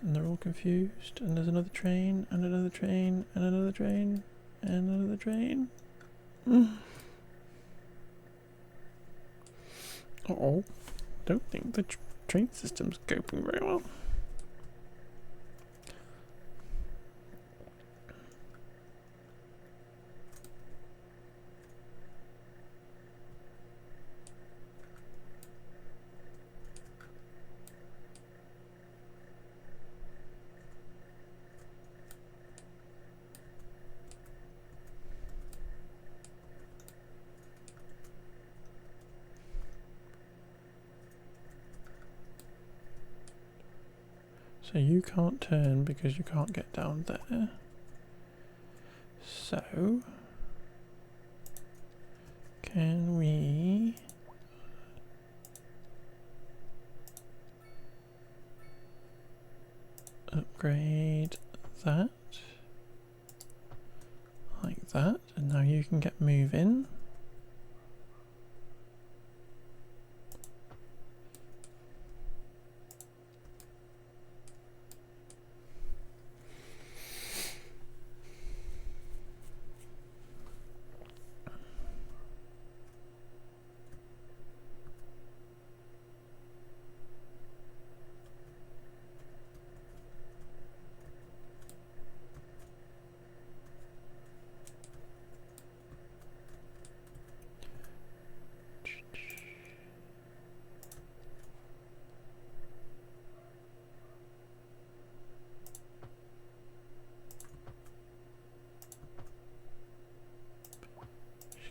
And they're all confused. And there's another train, and another train, and another train, and another train. Uh-oh. Don't think the train system's coping very well. So you can't turn because you can't get down there. So can we upgrade that like that, and now you can get moving.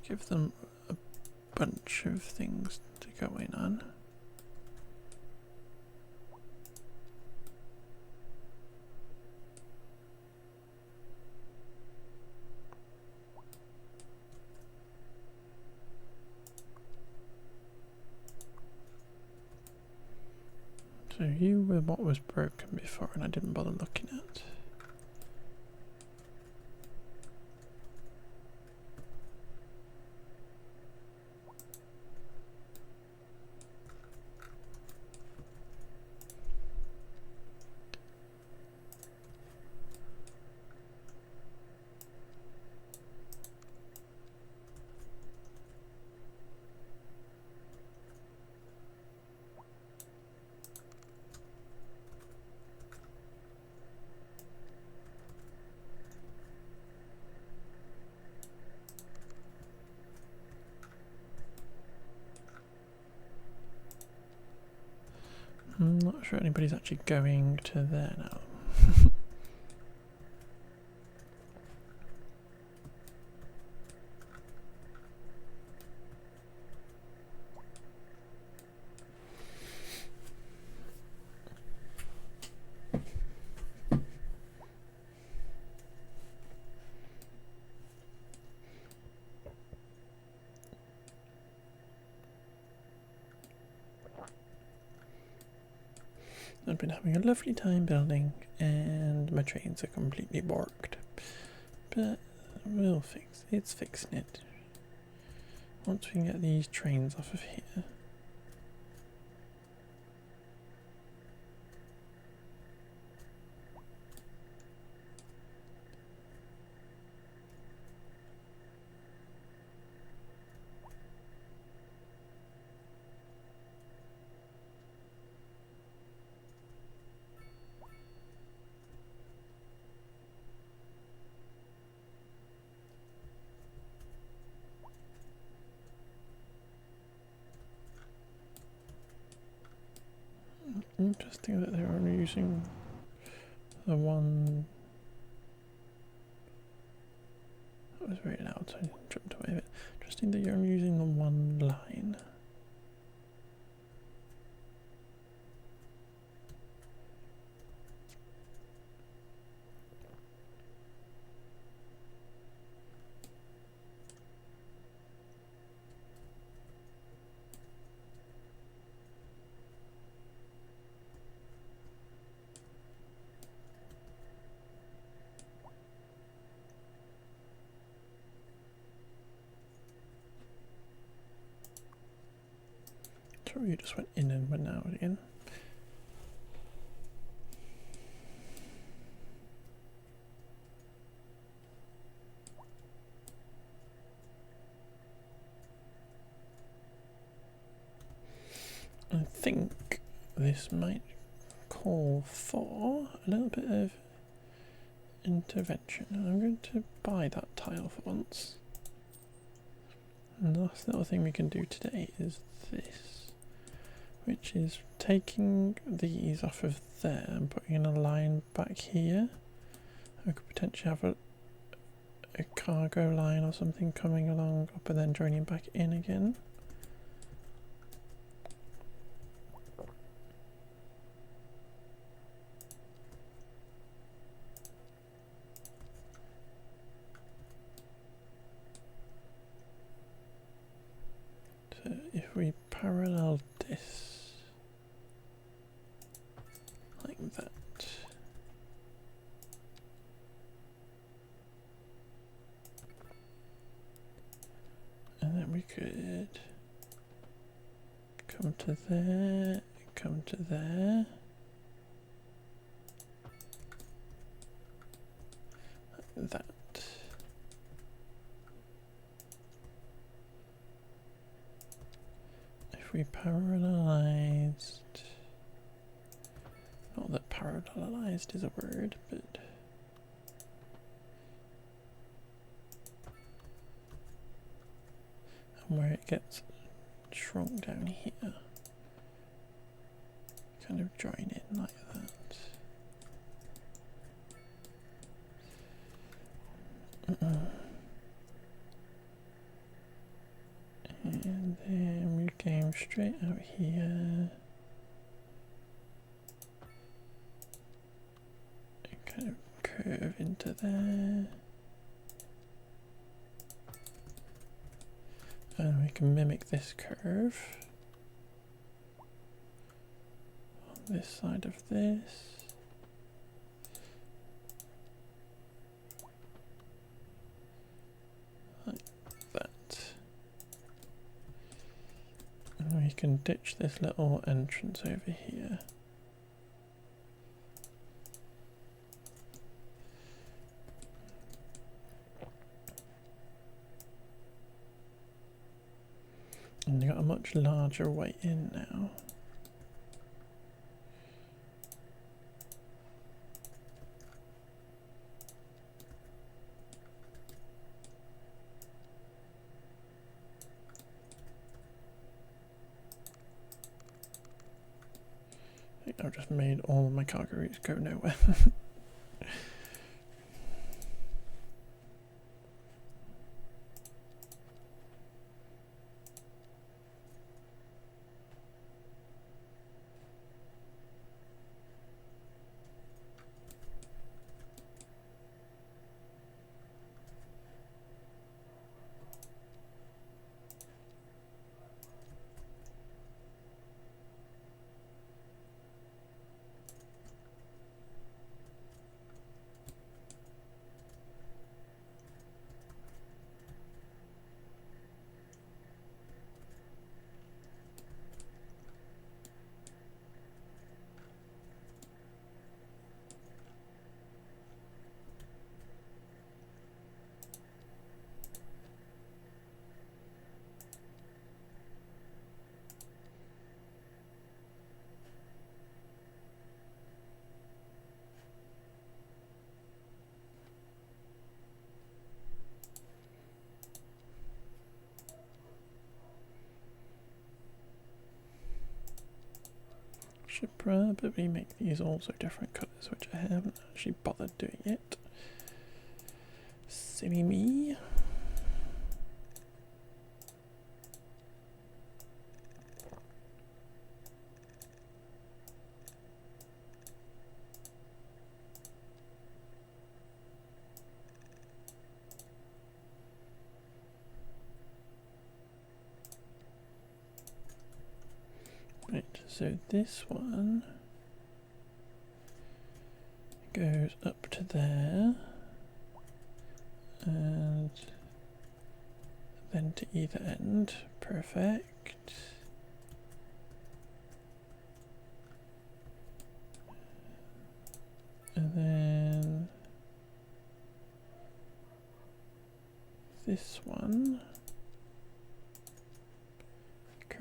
Give them a bunch of things to go in on. So you were what was broken before and I didn't bother looking at. I'm not sure anybody's actually going to there now. I've been having a lovely time building and my trains are completely borked. But we'll fix it. It's fixing it. Once we can get these trains off of here. Interesting that they're only using the one. That was very loud, so I jumped away a bit. Interesting that you're only using the one line. Sure, you just went in and went out again. think this might call for a little bit of intervention. I'm going to buy that tile for once. And the last little thing we can do today is this, which is taking these off of there and putting in a line back here. I could potentially have a cargo line or something coming along up and then joining back in again. So if we parallel this like that, and then we could come to there, come to there, like that. If we parallelized, not that parallelized is a word, but where it gets shrunk down here, kind of join in like that. And then we came straight out here and kind of curve into there. And we can mimic this curve on this side of this. Like that. And we can ditch this little entrance over here. And you've got a much larger way in now. I think I've just made all of my cargo routes go nowhere. Should probably make these also different colours, which I haven't actually bothered doing yet. Silly me. Right, so this one goes up to there and then to either end. Perfect. And then this one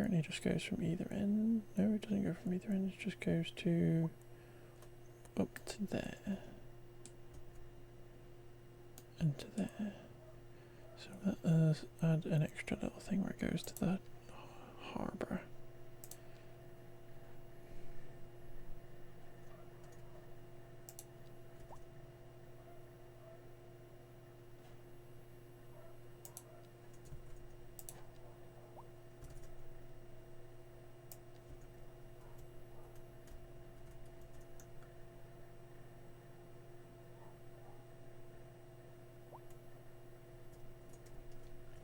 apparently just goes from either end. No, it doesn't go from either end, it just goes to up to there and to there. So let us add an extra little thing where it goes to the harbour.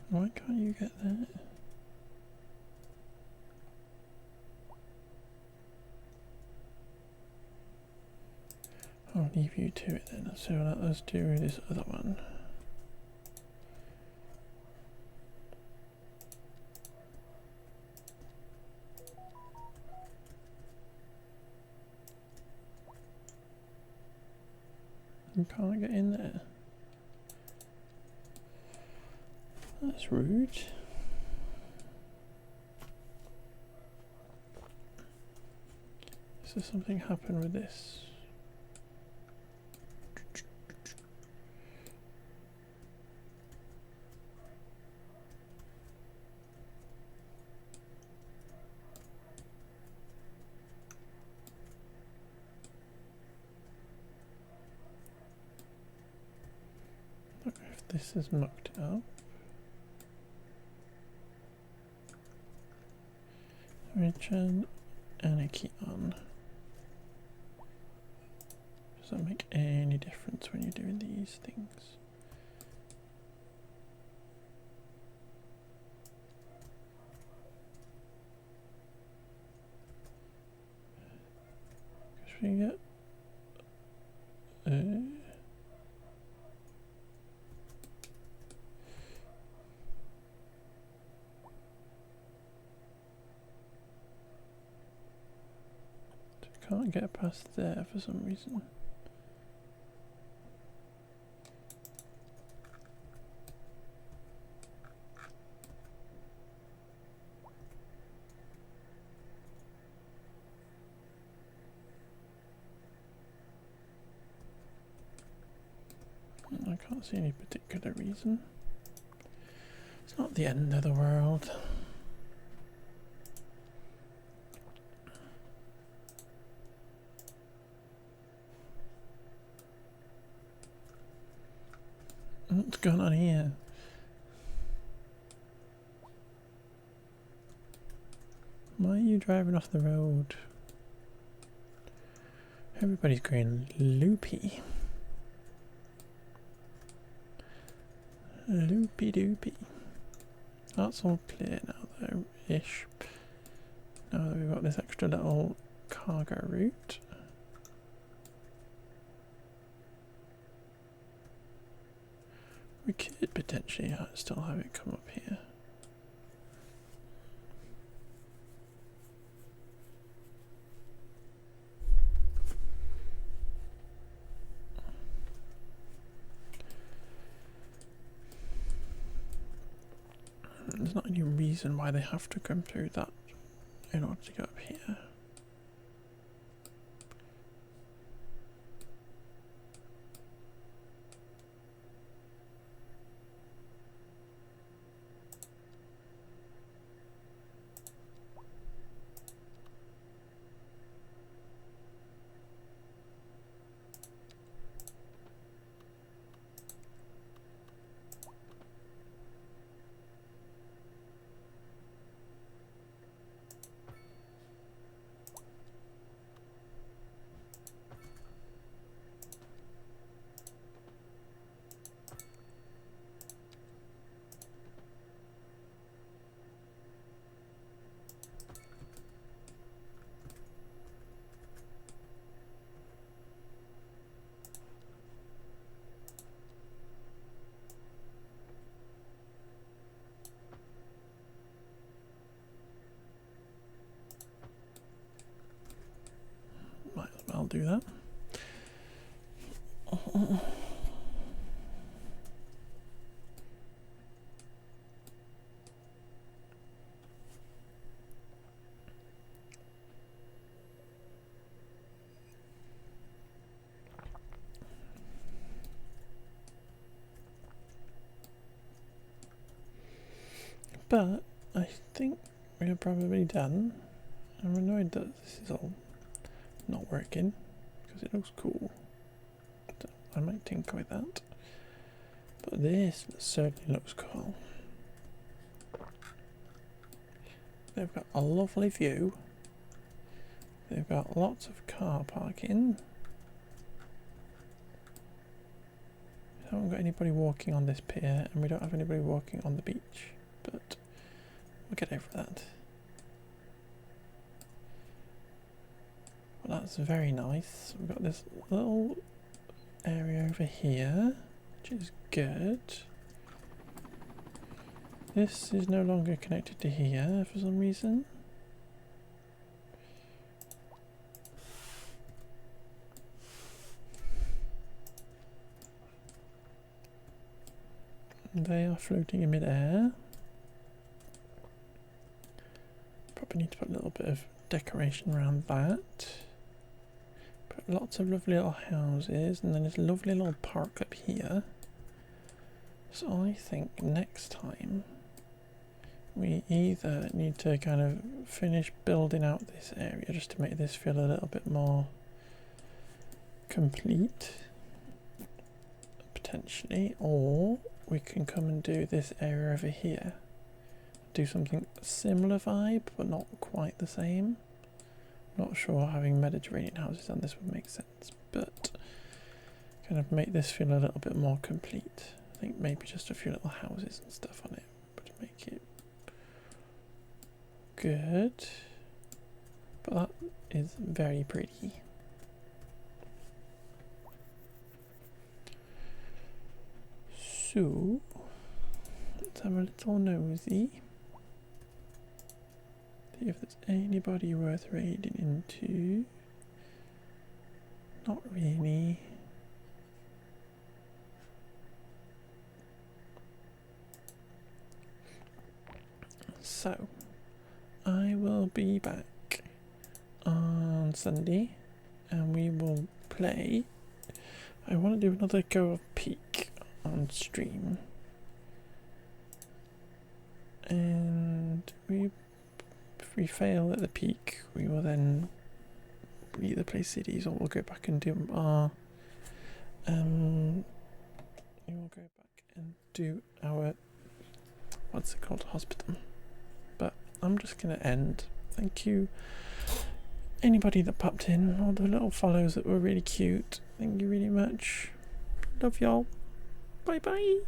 Why can't you get that? I'll leave you to it then. So let us do this other one. You can't get in there. That's rude. Is there something happen with this? Look, if this is mucked up. Origin anarchy on. Does that make any difference when you're doing these things? Should we get can't get past there for some reason. I can't see any particular reason. It's not the end of the world. What's going on here? Why are you driving off the road? Everybody's going loopy. Loopy doopy. That's all clear now though, ish. Now that we've got this extra little cargo route. We could potentially still have it come up here. There's not any reason why they have to come through that in order to go up here. Might as well do that. But I think we're probably done. I'm annoyed that this is all not working because it looks cool. So I might tinker with that. But this certainly looks cool. They've got a lovely view. They've got lots of car parking. We haven't got anybody walking on this pier, and we don't have anybody walking on the beach, but we'll get over that. Well, that's very nice. We've got this little area over here, which is good. This is no longer connected to here for some reason. They are floating in mid-air. Probably need to put a little bit of decoration around that. Put lots of lovely little houses, and then this lovely little park up here. So I think next time we either need to kind of finish building out this area just to make this feel a little bit more complete, potentially, or we can come and do this area over here. Do something similar vibe, but not quite the same. Not sure having Mediterranean houses on this would make sense, but kind of make this feel a little bit more complete. I think maybe just a few little houses and stuff on it, but to make it good. But that is very pretty. So let's have a little nosy. See if there's anybody worth raiding into. Not really. So I will be back on Sunday and we will play. I want to do another go of Peak on stream, and if we fail at the Peak, we will then either play cities or we'll go back and do our we will go back and do our, what's it called, hospital. But I'm just gonna end. Thank you anybody that popped in, all the little follows that were really cute. Thank you really much. Love y'all. Bye bye.